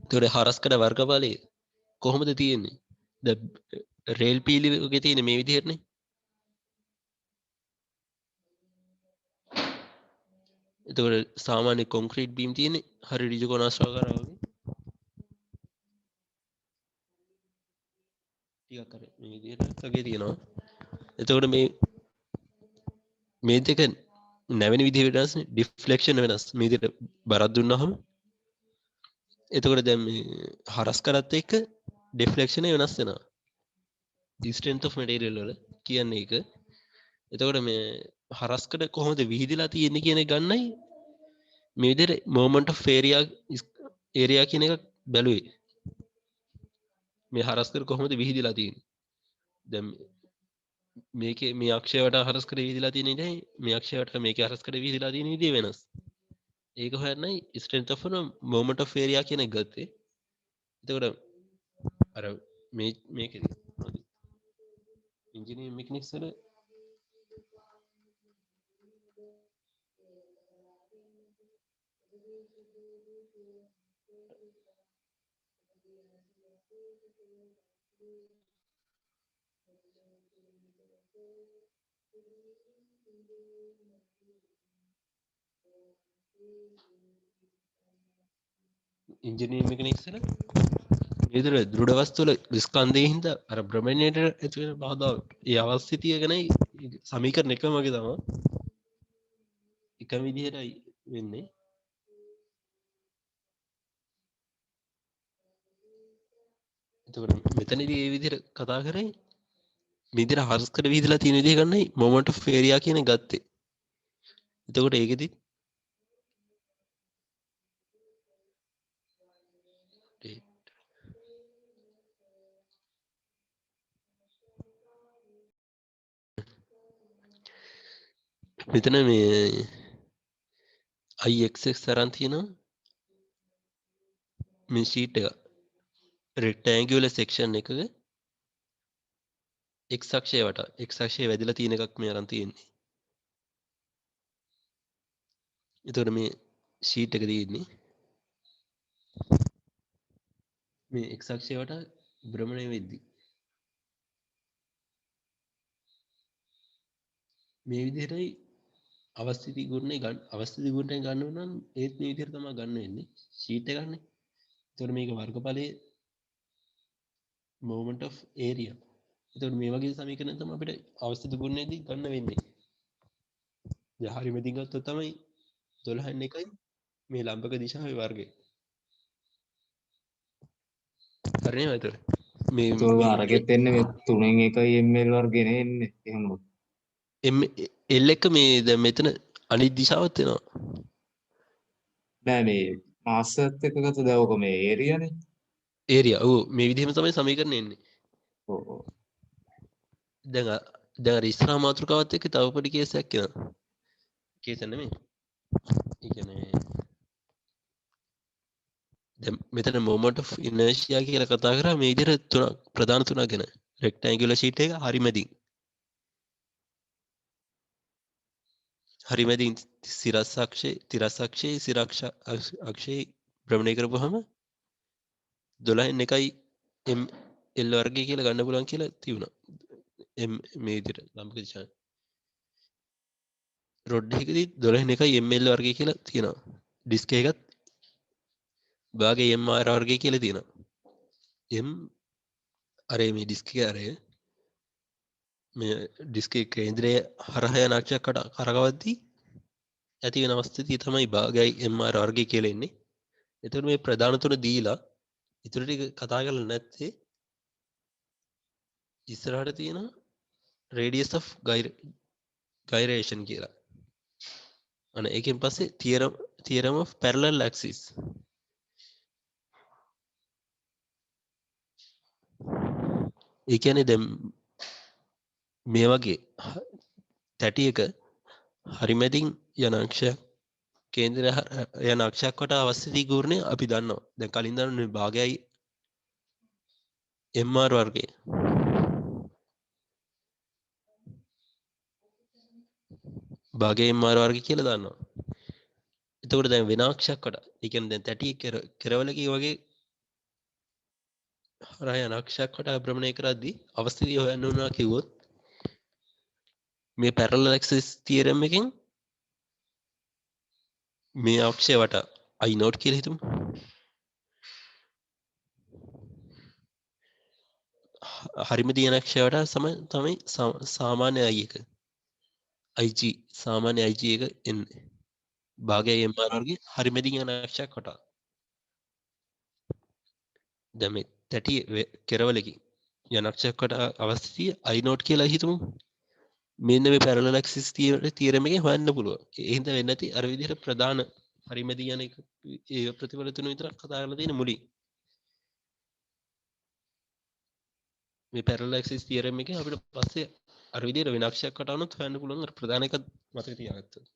එතකොට හරස්කඩ වර්ගඵලය කොහොමද තියෙන්නේ? දැන් රේල් පීලියක තියෙන මේ විදිහටනේ. එතකොට සාමාන්‍ය කොන්ක්‍රීට් බීම් තියෙන්නේ හරි ඍජු කොනාශ්‍රාකාරව වගේ. ටිකක් අර මේ විදිහට වගේ තියෙනවා. එතකොට මේ දෙක නැවෙන විදිහ වෙනස්නේ. ඩිෆ්ලෙක්ෂන් වෙනස්. මේ විදිහට බරක් දුන්නාම එතකොට දැන් මේ හරස් කරත් එක්ක ඩිෆ්ලෙක්ෂන් වෙනස් වෙනවා. strength of material වල කියන්නේ ඒක. එතකොට මේ හරස්කඩ කොහොමද විහිදලා තියෙන්නේ කියන එක ගන්නයි මේ විදිහට moment of area කියන එක බැලුවේ. මේ හරස්කඩ කොහොමද විහිදලා තියෙන්නේ? දැන් මේකේ මේ අක්ෂය වටා හරස්කඩ විහිදලා තියෙන ඉතින් මේ අක්ෂය වටා මේකේ හරස්කඩ විහිදලා තියෙන විදිය වෙනස්. ඒක හොයන්නයි strength of moment of area කියන එක ගත්තේ. එතකොට අර මේකේ engineering mechanics වල engineering mechanics වල ඒතර දෘඩ වස්තු වල ස්කන්ධයේ හින්දා අර භ්‍රමණයට ඇති වෙන බාධා ඒ අවස්ථිතිය ගැන සමීකරණ එකම වගේ තමයි. එකම විදිහටයි වෙන්නේ. එතකොට මෙතනදී මේ විදිහට කතා කරේ මේ විදිහට හරස්කඩ විහිදලා තියෙන විදිහ ගන්නයි moment of area කියන එක ගත්තේ. එතකොට ඒකෙදි මෙතන මේ IXX තරම් තියෙනවා මේ sheet එක rectangular section එකක x අක්ෂය වටා x අක්ෂය වැදිලා තියෙන එකක් මේ අරන් තියෙන්නේ. එතකොට මේ sheet එක තියෙන්නේ මේ x අක්ෂය වටා භ්‍රමණය වෙද්දී මේ විදිහටයි අවස්ථිති ගුණේ ගන්න අවස්ථිති ගුණයෙන් ගන්න නම් ඒත් මේ විදිහට තමයි ගන්න වෙන්නේ ෂීට් එක ගන්න. ඒතකොට මේක වර්ගඵලයේ moment of area. ඒතකොට මේ වගේ සමීකරණ තමයි අපිට අවස්ථිති ගුණයේදී ගන්න වෙන්නේ. දැන් හරියම ඉතින් ගත්තොත් තමයි 12 න් 1යි මේ ලම්බක දිශාවේ වර්ගය. හරිනේ මතර. මේ ඒතකොට අරගෙත් එන්නේ මේ 3න් 1යි ml වර්ගනේ එන්නේ. එහෙම L එක මේ දැන් මෙතන අනිත් දිශාවත් වෙනවා. නෑ මේ මාස් එකත් එක්ක ගත්ත දැන් ඔක මේ ඒරියානේ. ඒරියා. ඔව් මේ විදිහම තමයි සමීකරණය එන්නේ. ඔව් ඔව්. දැන් අර ඉස්සරහා මාතෘකාවත් එක්ක තව පොඩි කේස් එකක් එනවා. කේස් නෙමෙයි. ඒ කියන්නේ දැන් මෙතන moment of inertia කියලා කතා කරා මේ විදිහට තුනක් ප්‍රධාන තුනක් ගැන. rectangular sheet එක හරි මැදින්. හරි මැදින් සිරස් අක්ෂයේ සිරක්ෂ අක්ෂයේ භ්‍රමණය කරපුවාම 12න් 1යි L වර්ගය කියලා ගන්න පුළුවන් කියලා තියුණා. මේ විදිහට ලම්බක දිශාව. රොඩ් එකකදී 12න් 1යි ml වර්ගය කියලා තියෙනවා. ඩිස්ක් එකකත් භාගයේ mr වර්ගය කියලා තියෙනවා. m අර මේ ඩිස්ක් එකේ අර මේ ඩිස්ක් එකේ කේන්ද්‍රය හරහා යන අක්ෂයක් කරකවද්දී ඇති වෙන අවස්ථිතිය තමයි භාගයයි mr වර්ගය කියලා එන්නේ. එතකොට මේ ප්‍රධාන තුන දීලා ඉතුරු ටික කතා කරලා නැත්තේ ඉස්සරහට තියෙන radius of gyration කියලා. අනේ ඒකෙන් පස්සේ theorem of parallel axis. ඒ කියන්නේ දැන් මේ වගේ තැටියක හරි මැදින් යන අක්ෂයක් කේන්ද්‍රය යන අක්ෂයක් වට අවස්ථිති ගුණය අපි දන්නවා. දැන් කලින් දන්නේ භාගයයි mr වර්ගය. භාගයේ mr වර්ගය කියලා දන්නවා. එතකොට දැන් වෙන අක්ෂයක් වට ඒ කියන්නේ දැන් තැටිය කෙරවලකී වගේ හරහා යන අක්ෂයක් වට භ්‍රමණය කරද්දී අවස්ථිතිය හොයන්න උනා කිව්වොත් මේ parallel axis theorem එකෙන් මේ අක්ෂය වට I naught කියලා හිතමු. හරිම දියන අක්ෂය වට සම තමයි සාමාන්‍ය I එක. IG සාමාන්‍ය IG එක එන්නේ. භාගයේ mr වර්ගය හරිම දියන අක්ෂයක් වට. දැන් මේ තැටි කෙරවලකින් යන අක්ෂයක් වට අවස්ථිතිය I naught කියලා හිතමු. මෙන්න මේ parallel axis theorem එකෙන් හොයන්න පුළුවන්. ඒ හින්දා වෙන්නේ නැති අර විදිහට ප්‍රධාන හරිමැදි යන එක ඒ ප්‍රතිඵල තුන විතරක් කතා කරලා තියෙන මුලින්. මේ parallel axis theorem එකෙන් අපිට පස්සේ අර විදිහට වෙන අක්ෂයක් වටවනොත් හොයන්න පුළුවන් අර ප්‍රධාන එක මතක තියාගත්තොත්.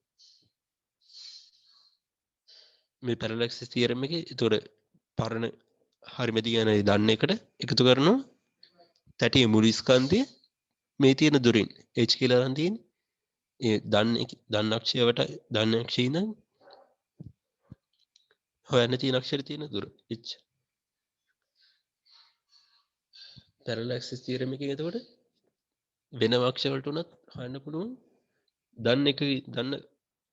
මේ parallel axis theorem එකේ ඒතොර පරණ හරිමැදි යන දන්න එකට එකතු කරනවා තැටියේ මුළු ස්කන්ධය මේ තියෙන දුරින් h කියලා ගන්න තියෙන්නේ. ඒ දන්න අක්ෂය වට දන්න අක්ෂය ඉඳන් හොයන්න තියෙන අක්ෂර තියෙන දුර h. parallel axis theorem එකෙන් එතකොට වෙන අක්ෂ වලට උනත් හොයන්න පුළුවන් දන්න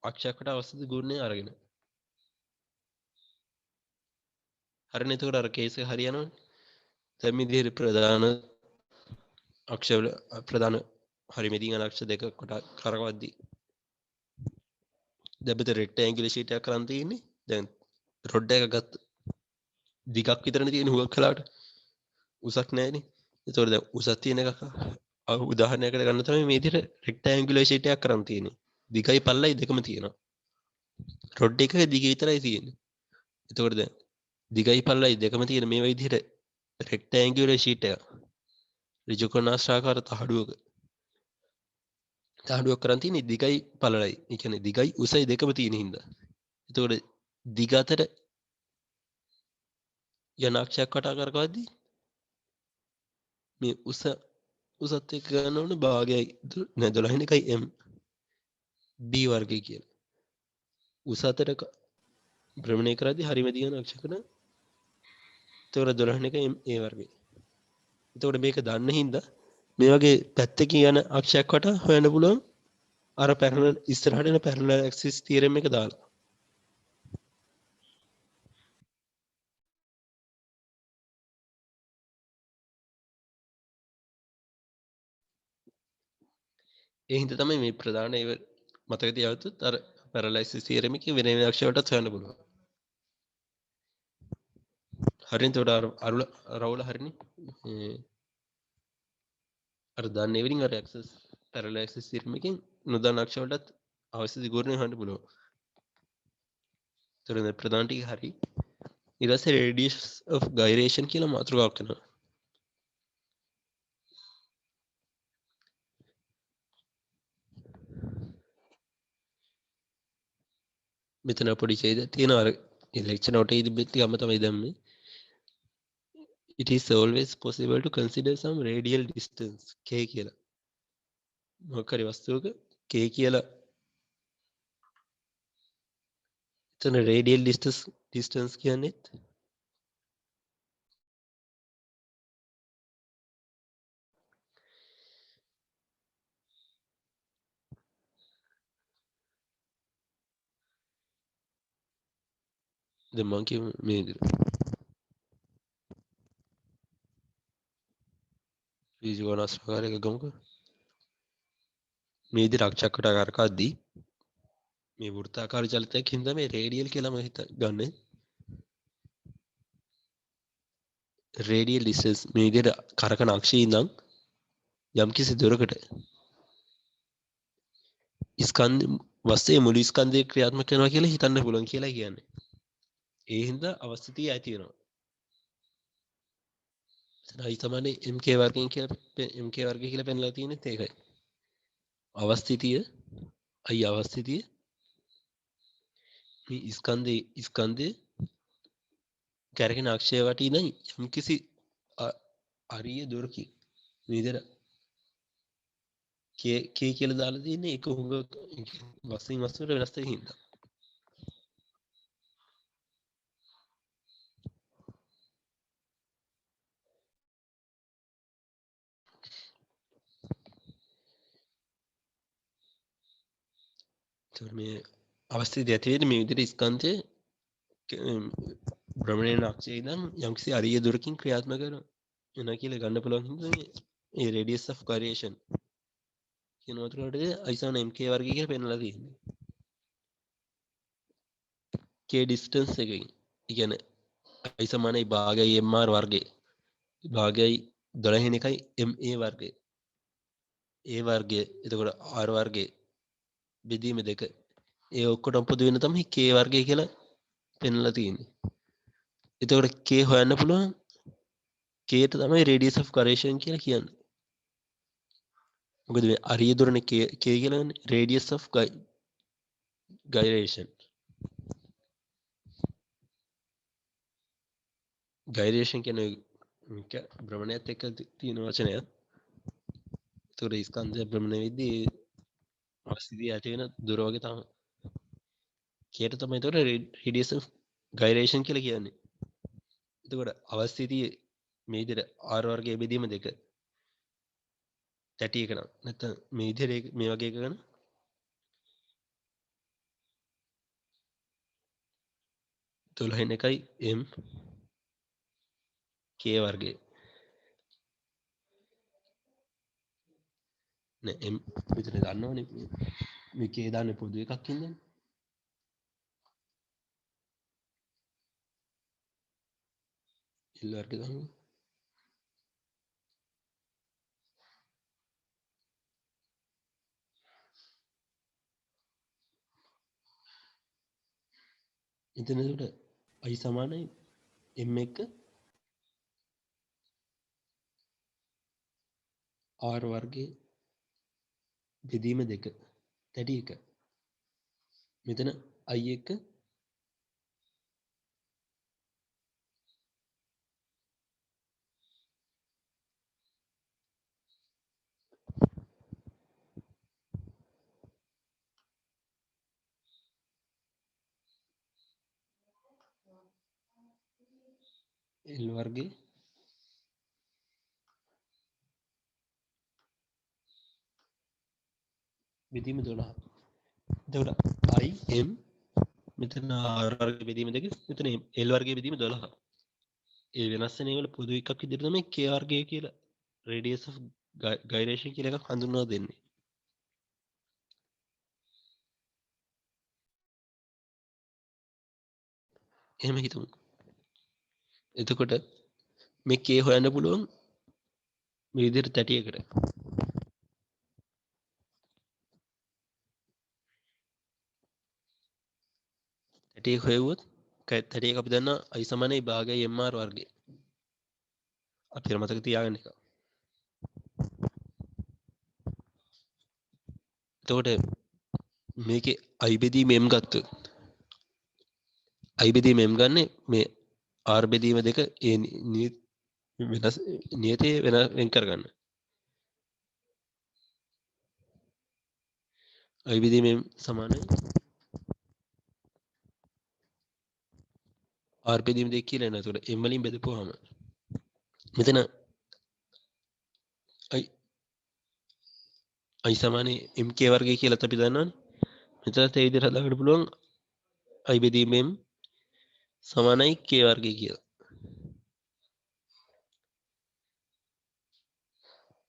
අක්ෂයක් වට අවස්ථිත ගුණය අරගෙන. හරිනේ එතකොට අර කේස් එක හරියනවනේ. දැන් මේ විදිහට ප්‍රධාන අක්ෂවල ප්‍රධාන හරිමැදින් යන අක්ෂ දෙක කොට කරකවද්දී දැන් මෙතන රෙක්ටැන්ගියුලර් ෂීට් එකක් කරන් තියෙන්නේ. දැන් රොඩ් එක ගත්ත දිගක් විතරනේ තියෙන්නේ හුඟක් කලාවට. උසක් නැහැනේ. ඒතකොට දැන් උසක් තියෙන එක උදාහරණයකට ගන්න තමයි මේ විදිහට රෙක්ටැන්ගියුලර් ෂීට් එකක් කරන් තියෙන්නේ. දිගයි පල්ලයි දෙකම තියෙනවා. රොඩ් එකක දිග විතරයි තියෙන්නේ. එතකොට දැන් දිගයි පල්ලයි දෙකම තියෙන මේ විදිහට රෙක්ටැන්ගියුලර් ෂීට් එක ඍජුකෝණාශ්‍රාකාර තහඩුවක් කරන් තියෙන්නේ දිගයි පළලයි. ඒ කියන්නේ දිගයි උසයි දෙකම තියෙන හින්දා. එතකොට දිග අතර යන අක්ෂයක් වටා කරකවද්දී මේ උසත් එක්ක ගන්න ඕනේ භාගයයි 12න් 1යි m b වර්ගය කියලා. උස අතර භ්‍රමණය කරද්දී හරිමැදි යන අක්ෂයකට එතකොට 12න් 1යි m a වර්ගය. එතකොට මේක දන්න හින්දා මේ වගේ පැත්තකින් යන අක්ෂයක් වට හොයන්න පුළුවන් අර පැරලල් ඉස්සරහට එන පැරලල් ඇක්සිස් තියරම් එක දාලා ඒ හින්දා තමයි මේ ප්‍රධාන ඒව මතක තියාගත්තොත් අර පැරලල් ඇක්සිස් තියරම් එකේ වෙන වෙන අක්ෂර වලටත් හොයන්න පුළුවන්. හරියට උඩ අර රවුල හරිනේ. අර දන්නේ වලින් අර ඇක්සස් පැරලල් ඇක්සිස් තියරම් එකෙන් නොදන්න අක්ෂර වලටත් අවශ්‍ය දිගුවරණය හොයන්න පුළුවන්. ඒතර මේ ප්‍රධාන ටික හරි. ඊට පස්සේ රේඩියස් ඔෆ් ගයිරේෂන් කියලා මාතෘකාවක් වෙනවා. මෙතන පොඩි ඡේදයක් තියෙනවා අර ලෙක්චර් නෝට් එකේ තිබෙච්ච ගම තමයි දැම්මේ. It is always possible to consider some radial distance k කියලා. මොකක් හරි වස්තුවක k කියලා එතන radial distance කියන්නේ දැන් මං කියමු මේ විදිහට. ඍජුවනස්කාරයක ගමුකෝ. මේ විදිහට අක්ෂකට කරකද්දී මේ වෘත්තාකාර චලිතයක් හින්දා මේ රේඩියල් කියලා මම ගන්නෙ. රේඩියල් ඩිස්ටන්ස් මේ විදිහට කරකන අක්ෂයේ ඉඳන් යම් කිසි දුරකට ස්කන්ධ වස්තුවේ මුළු ස්කන්ධය ක්‍රියාත්මක කරනවා කියලා හිතන්න පුළුවන් කියලා කියන්නේ. ඒ හින්දා අවස්ථිතිය ඇති වෙනවා. එතනයි තමයි MK වර්ගයෙන් කියලා MK වර්ගය කියලා පෙන්නලා තියෙන්නේ ඒකයි. අවස්ථිතිය අවස්ථිතිය මේ ස්කන්ධේ කැරගෙන අක්ෂය වටින යම් කිසි අරිය දුරකින් මේ විදිහට k කියලා දාලා තියෙන්නේ ඒක හුඟ වස්තුවෙන් වස්තුවට වෙනස් වෙන හින්දා. මේ අවස්ථිතිය ඇති වෙන්නේ මේ විදිහට ස්කන්ධයේ භ්‍රමණයන අක්ෂයේ ඉඳන් යම්කිසි අරිය දුරකින් ක්‍රියාත්මක වෙනවා කියලා ගන්න පුළුවන් හින්දා මේ රේඩියස් ඔෆ් ගයිරේෂන් කියන වතුරට අයිසෝන MK වර්ගය කියලා පෙන්නලා තියෙන්නේ. k ඩිස්ටන්ස් එකකින්. ඒ කියන්නේ i සමානයි භාගයයි mr වර්ගය. භාගයයි 12 වෙන එකයි ma වර්ගය. a වර්ගය එතකොට r වර්ගය බෙදීම 2. ඒ ඔක්කොටම පොදු වෙන තමයි k වර්ගය කියලා පෙන්නලා තියෙන්නේ. එතකොට k හොයන්න පුළුවන් k ට තමයි radius of gyration කියලා කියන්නේ. මොකද මේ අරිය දුරනේ k කියලානේ radius of gyration. gyration කියන්නේ භ්‍රමණයත් එක්ක තියෙන වචනයක්. ඒතකොට ස්කන්ධය භ්‍රමණය වෙද්දී අවස්ථිතිය ඇති වෙන දුර වගේ තමයි. k ට තමයි ඒතකොට radius of gyration කියලා කියන්නේ. එතකොට අවස්ථිතිය මේ විදිහට r වර්ගයේ බෙදීම 2 30 එක නම් නැත්නම් මේ විදිහට මේ වගේ එකක නම් තුලහින් එකයි m k වර්ගය නෑ m විතර ගන්නවනේ මේ k දාන්නේ පොදු එකක් ඉඳන් l වර්ගය ගන්න එතන උඩ i සමානයි m එක r වර්ගයේ බෙදීම 2 31. මෙතන i එක l වර්ගයේ බෙදීම 12. එතකොට I m මෙතන R වර්ගයේ බෙදීම 2 මෙතන L වර්ගයේ බෙදීම 12. ඒ වෙනස් වෙන ඒවල පොදු එකක් විදිහට තමයි K වර්ගය කියලා radius of gyration කියලා එකක් හඳුන්වලා දෙන්නේ. එහෙම හිතමු. එතකොට මේ K හොයන්න පුළුවන් මේ විදිහට තැටියකට. තැටියක හොයුවොත් තැටියක අපි දන්නා I සමානයි භාගය mr වර්ගය. අපිට මතක තියාගන්න එක. එතකොට මේකේ I බෙදීම m ගත්තොත් I බෙදීම m ගන්න මේ R බෙදීම දෙක ඒ වෙනස් නියතේ වෙන කරගන්න. I බෙදීම m සමානයි R බෙදීම දෙක කියලා එනවා. එතකොට m වලින් බෙදපුවාම මෙතන I සමානයි mk වර්ගය කියලා අපි දන්නවනේ. මෙතනත් ඒ විදිහට හදාගන්න පුළුවන් I බෙදීම m සමානයි k වර්ගය කියලා.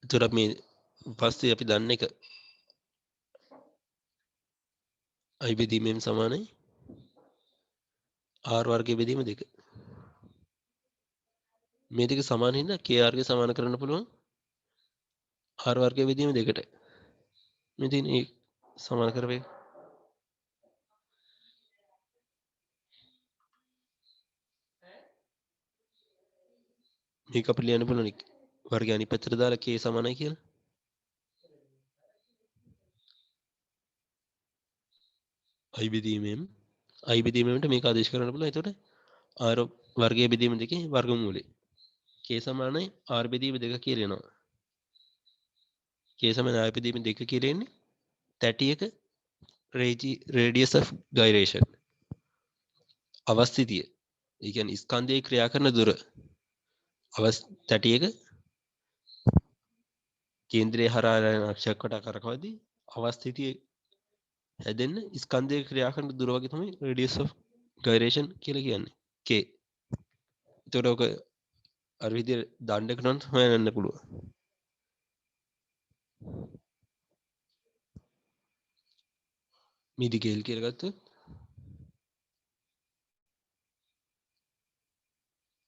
එතකොට මේ පස්සේ අපි දන්න එක I බෙදීම m සමානයි R වර්ගයේ බෙදීම 2. මේ දෙක සමාන හින්දා k වර්ගය සමාන කරන්න පුළුවන් R වර්ගයේ බෙදීම 2ට. මෙතන ඒ සමාන කරවේ. මේක අපිට ලියන්න පුළුවන් වර්ගය අනිත් පැත්තට දාලා k සමානයි කියලා. I බෙදීම m I බෙදීම m ට මේක ආදේශ කරන්න පුළුවන්. එතකොට R වර්ගයේ බෙදීම 2 වර්ගමූලය k සමානයි R බෙදීම 2 කියලා එනවා. k සමානයි R බෙදීම 2 කියලා එන්නේ තැටියක radius of gyration අවස්ථිතිය. ඒ කියන්නේ ස්කන්ධයේ ක්‍රියා කරන දුර තැටියක කේන්ද්‍රයේ හරහා යන අක්ෂයක් වට කරකවදී අවස්ථිතිය හැදෙන්න ස්කන්ධයේ ක්‍රියා කරන දුර වගේ තමයි radius of gyration කියලා කියන්නේ k. ඒතකොට ඔක අර විදිහට දණ්ඩක නම් හොයන්න පුළුවන්. මිදි කේල් කියලා ගත්තොත්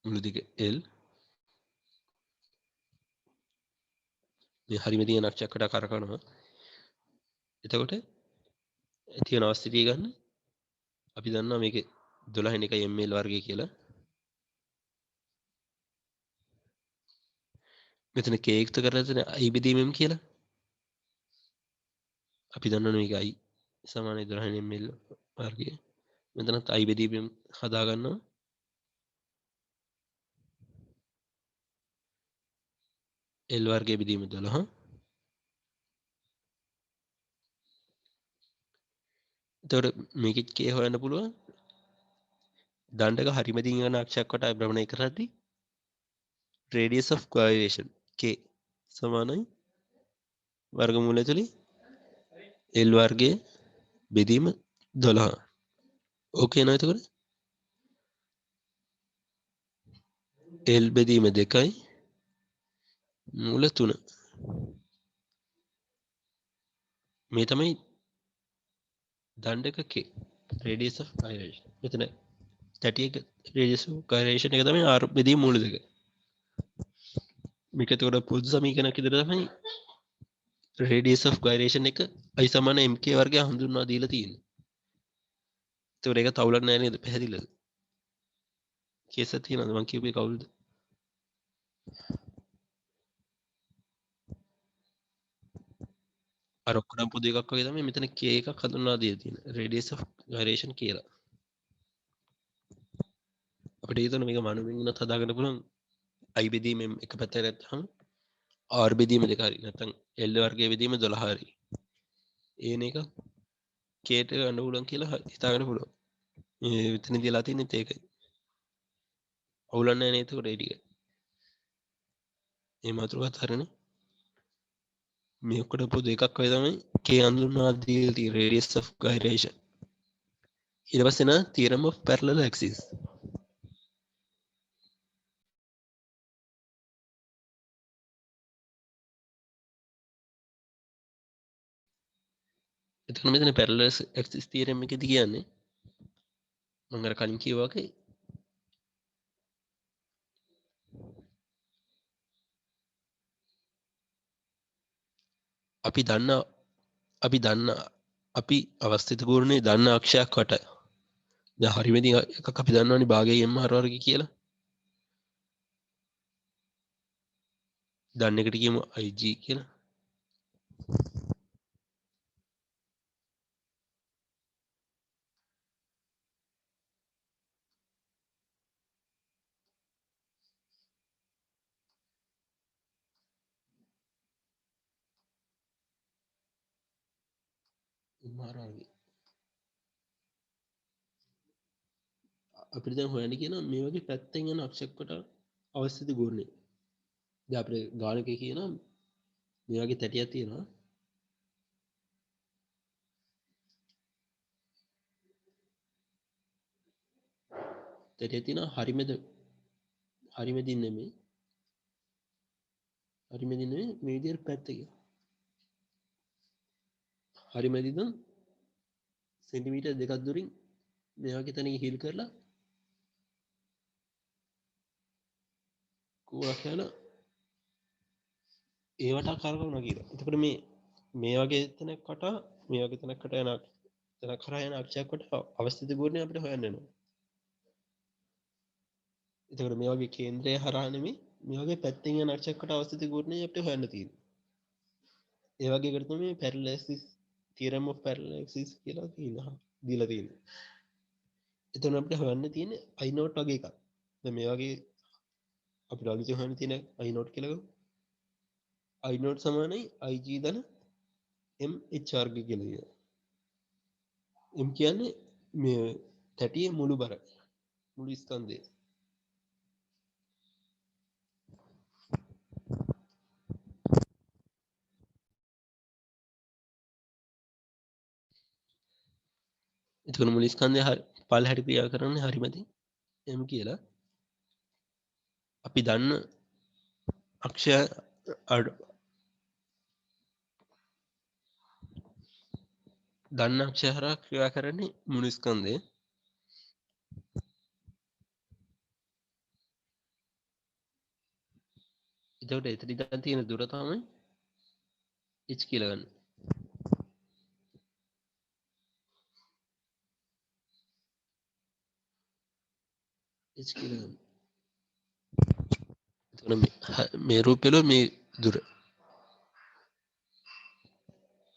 මුළු දිග L මේ හරිම තියෙන අක්ෂයක් වට කරකවනවා. එතකොට තියෙන අවස්ථිතිය ගන්න අපි දන්නවා මේකේ 12 එකයි ml වර්ගය කියලා. මෙතන k එකතු කරලා තියෙන I බෙදීම m කියලා. අපි දන්නවනේ මේක I සමානයි 12 ml වර්ගය. මෙතනත් I බෙදීම m හදා ගන්නවා. L වර්ගයේ බෙදීම 12. එතකොට මේකෙත් k හොයන්න පුළුවන්. දණ්ඩක හරිම දින යන අක්ෂයක් වට භ්‍රමණය කරද්දී radius of gyration k සමානයි වර්ගමූලය තුලින් L වර්ගයේ බෙදීම 12. ඕකේ නේද? එතකොට L බෙදීම 2යි මූල 3. මේ තමයි දණ්ඩක k radius of gyration. මෙතන තැටියක radius of gyration එක තමයි R බෙදීම මූල 2. මේක එතකොට පොදු සමීකරණයක් විදිහට තමයි radius of gyration එක I සමාන mk වර්ගය හඳුන්වා දීලා තියෙන්නේ. ඒතකොට ඒක තවුලක් නැහැ නේද? පැහැදිලිද? කේස් එක තියෙනවද මං කියපේ කවුරුද? අර ඔක්කොම පොදු එකක් වගේ තමයි මෙතන k එකක් හඳුන්වා දීලා තියෙන්නේ. radius of gyration කියලා. අපිට හිතන්න මේක මනුවෙන් උනත් හදාගන්න පුළුවන්. I බෙදීම එක පැත්තකට ගත්තාම R බෙදීම 2 හරි නැත්නම් L වර්ගයේ බෙදීම 12 හරි. ඒන එක k ට ගන්න පුළුවන් කියලා හිතාගන්න පුළුවන්. මේ විතන දිලා තියෙන්නේ ඒකයි. අවුලක් නැහැ නේද? ඒකට ඒ ටික. මේ මාතෘකාවත් හරිනේ. මේ ඔක්කොට පොදු එකක් ඔය තමයි K හඳුන්වා දීලා තියෙන radius of gyration. ඊට පස්සේ නා theorem of parallel axis. එතකොට මෙතන parallel axis theorem එකේදී කියන්නේ මම අර කලින් කිව්වා වගේ අපි දන්න අපි අවස්ථිත කූරණේ දන්න අක්ෂයක් වට දැන් හරියටම එකක් අපි දන්නවනේ භාගයේ MR වර්ගය කියලා. දන්න එකට කියමු IG කියලා. MR වර්ගය. අපිට දැන් හොයන්න කියන මේ වගේ පැත්තෙන් යන අක්ෂයක් වට අවස්ථිත කූරණේ. දැන් අපිට ගානකේ කියන මේ වගේ තැටියක් තියෙනවා. තැටියක් තියෙනවා හරිමෙදින් නෙමෙයි මේ විදිහට පැත්තක. හරිමෙදින් සෙන්ටිමීටර් දෙකක් දුරින් මේ වගේ තැනක හිල් කරලා කූරක් යන ඒවට කරකවනවා කියලා. එතකොට මේ වගේ තැනක් වටා මේ වගේ තැනකට යන තැනක් කරා යන අක්ෂයක් වටා අවස්ථිත කූරණේ අපිට හොයන්න වෙනවා. එතකොට මේ වගේ කේන්ද්‍රය හරහා නෙමෙයි මේ වගේ පැත්තෙන් යන අක්ෂයක් වටා අවස්ථිත කූරණේ අපිට හොයන්න තියෙනවා. ඒ වගේ එකට තමයි parallel axis theorem of parallel axis කියලා කියනවා දීලා තියෙන්නේ. එතන අපිට හොයන්න තියෙන්නේ I note වගේ එකක්. දැන් මේ වගේ අපිට අලුතෙන් හොයන්න තියෙන I note කියලා ගමු. I note සමානයි IG ධන MH වර්ග කියලා කියනවා. M කියන්නේ මේ තැටියේ මුළු බර මුළු ස්කන්ධය. එතකොට මුළු ස්කන්ධය පල්ලෙහාට ක්‍රියා කරන්නේ හරිමැදි M කියලා. අපි දන්න අක්ෂය දන්න අක්ෂය හරහා ක්‍රියා කරන්නේ මුළු ස්කන්ධය. එතකොට එතන ඉඳන් තියෙන දුර තමයි h කියලා ගන්න. h කියලා ගන්න. එතකොට මේ රූපෙල මේ දුර.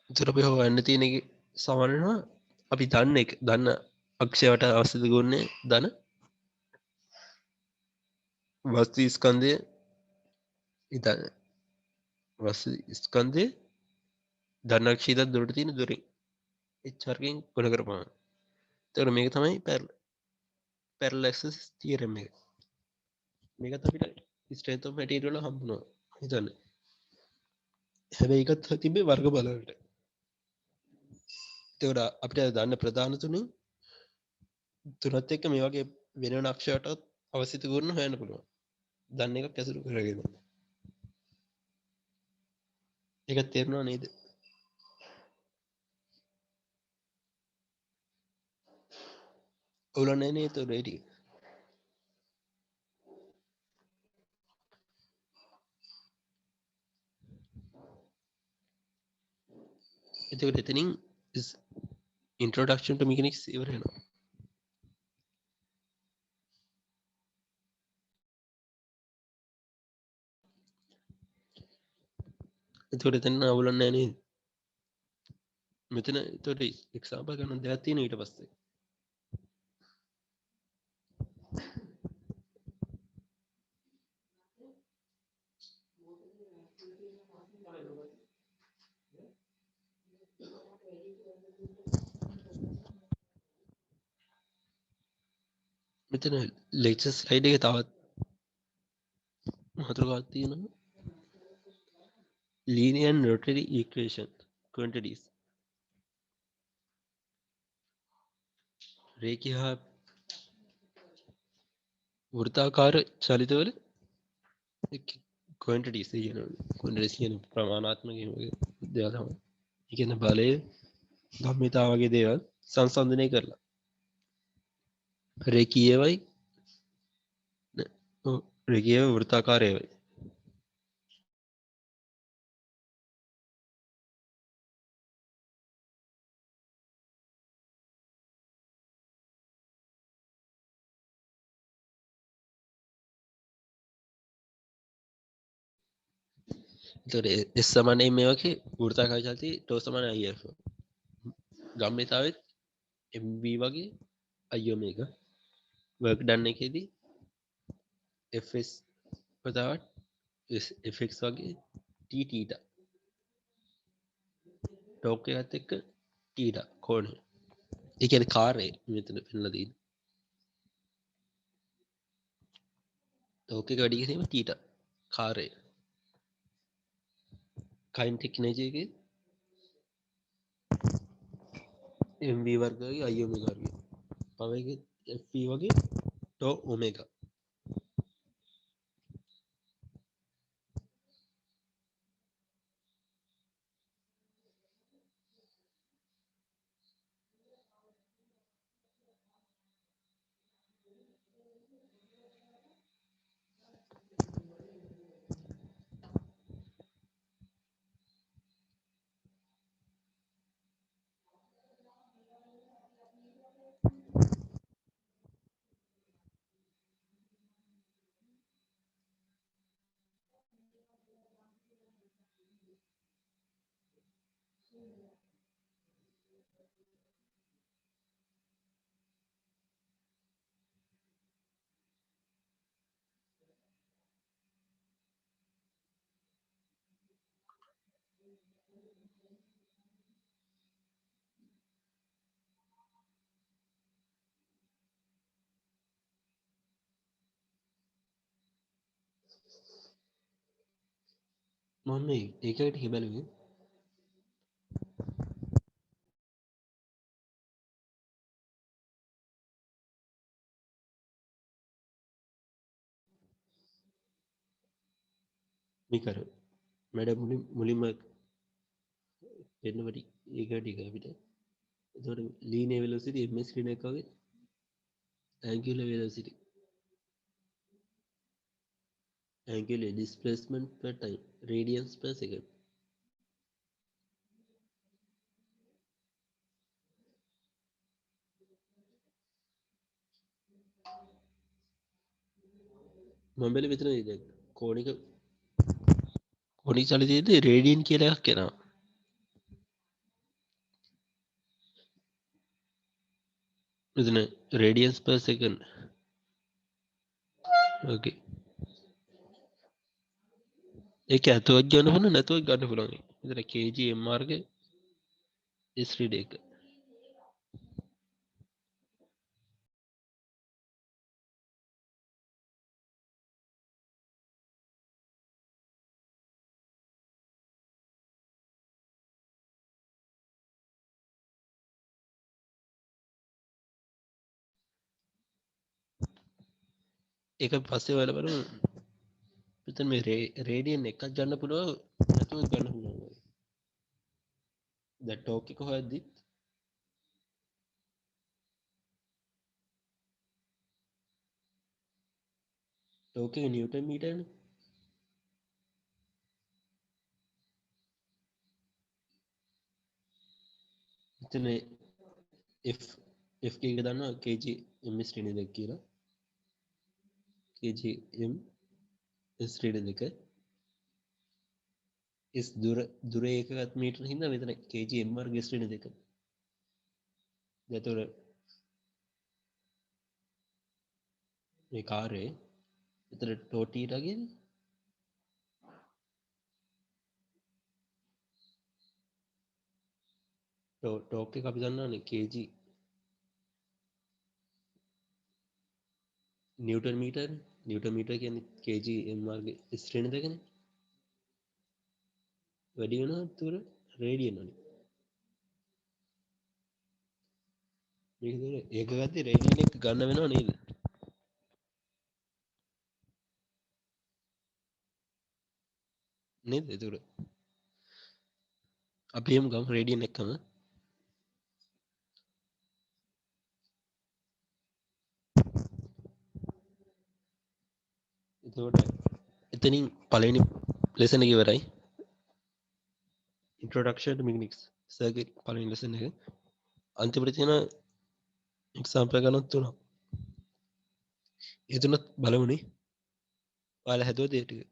දුර අපි හොයන්න තියෙන එක සමාන වෙනවා අපි දන්න අක්ෂයට අවශ්‍ය ගුණේ ධන වස්තු ස්කන්ධය ඉතින් වස්තු ස්කන්ධය ධන අක්ෂිත දුරට තියෙන දුරින් h වර්ගයෙන් ගුණ කරපුවා. එතකොට මේක තමයි parallel axis theorem එක. මේකත් අපිට strength of material වල හම්බුනවා හිතන්න. හැබැයි ඒකත් තිබ්බේ වර්ග බල වලට. එතකොට අපිට දන්න ප්‍රධාන තුනත් එක්ක මේ වගේ වෙන වෙන අක්ෂරයටත් අවශ්‍ය ගුණ හොයන්න පුළුවන්. දන්න එකක් ඇසුරු කරගෙන. ඒක තේරුණා නේද? ඔයගොල්ලෝ නේද ඒක රෙඩි? එතකොට එතනින් introduction to mechanics ඉවර වෙනවා. එතකොට එතන අවුලක් නැහැ නේද? මෙතන එතකොට එක්සාම්පල් ගන්න දෙයක් තියෙනවා ඊට පස්සේ. මෙතන ලෙක්චර් ස්ලයිඩ් එකේ තවත් මාතෘකාවක් තියෙනවා. linear and rotary equation quantities රේඛීය හා වෘත්තාකාර චලිතවල quantities කියන ප්‍රමාණාත්මක දේවල් තමයි. ඒ කියන්නේ බලය ගම්මිතා වගේ දේවල් සංසන්දනය කරලා රේඛීයවයි රේඛීයව වෘත්තාකාරයවයි එතකොට S සමානයි මේ වගේ වෘත්තාකාර චලිතය τ සමානයි IF ගම්මිතාවෙත් MB වගේ I omega work done එකේදී fs වතාවට fx වගේ t theta ටෝක් එකත් එක්ක theta කෝණය ඒ කියන්නේ කාර්යය මෙතන පෙන්නලා තියෙන්නේ ටෝක් එක වැඩි කිරීම theta කාර්යය kinetic energy එකේ mv වර්ගයේ I omega වර්ගය power එකේ fp වගේ tau omega මම මේ ඒකට හිබැලුවේ මේක අර මැඩම් මුලින්ම පෙන්නපටි ඒක ටික අපිට එතකොට linear velocity ms කියන එක වගේ angular velocity angular displacement per time radians per second මම බැලුවේ මෙතන දැන් කෝණික චලිතයේදී රේඩියන් කියලා එකක් එනවා මෙතන radians per second okay ඒක ඇතුවත් ගන්න පුළුවන් නැතුවත් ගන්න පුළුවන් මෙතන kg mr ගේ s read එක ඒක පස්සේ ඔයාලා බලමු මෙතන මේ රේඩියන් එකක් ගන්න පුළුවන් නැතුවත් ගන්න පුළුවන් දැන් ටෝක් එක හොයද්දිත් ටෝක් එක නිව්ටන් මීටරනේ මෙතන f f එක දන්නවා kg ms ශ්‍රේණි දෙක කියලා kg m s ශ්‍රේණි දෙක s දුර ඒකකත් මීටර හින්දා මෙතන kg m වර්ග ශ්‍රේණි දෙක එතකොට මේ කාර්යය එතන tau theta කියන්නේ ටෝක් එක අපි දන්නවානේ kg නිව්ටන් මීටර් කියන්නේ kg m වර්ග ශ්‍රේණි දෙකනේ වැඩි වෙනවා තුර රේඩියන් වලින්. මේක තුර ඒක ගත්තේ රේඩියන් එක ගන්න වෙනව නේද? නේද? ඒතර අපි එහෙම ගමු රේඩියන් එකම. එතකොට එතනින් පළවෙනි ලෙසන් එක ඉවරයි. introduction to mechanics circuit පළවෙනි ලෙසන් එක. අන්තිමට තියෙන එක්සැම්පල් ගන්නත් තුනක්. ඒ තුනත් බලමුනේ. ඔයාලා හැදුවද ඒ ටික?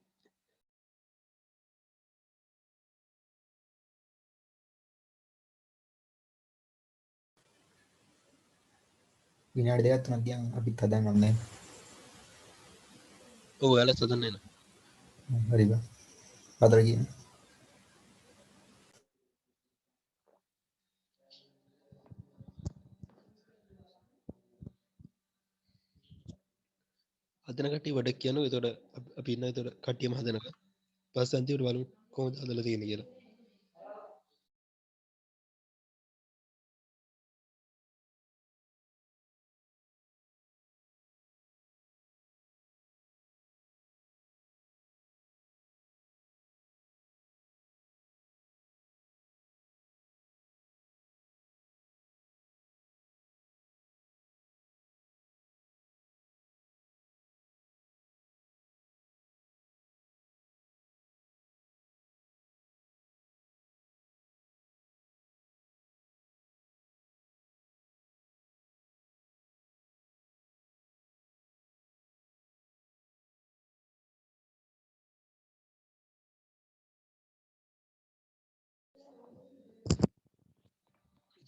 විනාඩි දෙකක් තුනක් ගියාම අපිත් හදන්න ඕනේ. ඔව් ඔයාලා සදන්න එන. හරි බා. හතර කියන. හදන කට්ටිය වැඩක් කියනවා. එතකොට අපි ඉන්න එතකොට කට්ටියම හදනකම්. පස්සේ අන්තිමට බලමු කොහොමද හදලා තියෙන්නේ කියලා.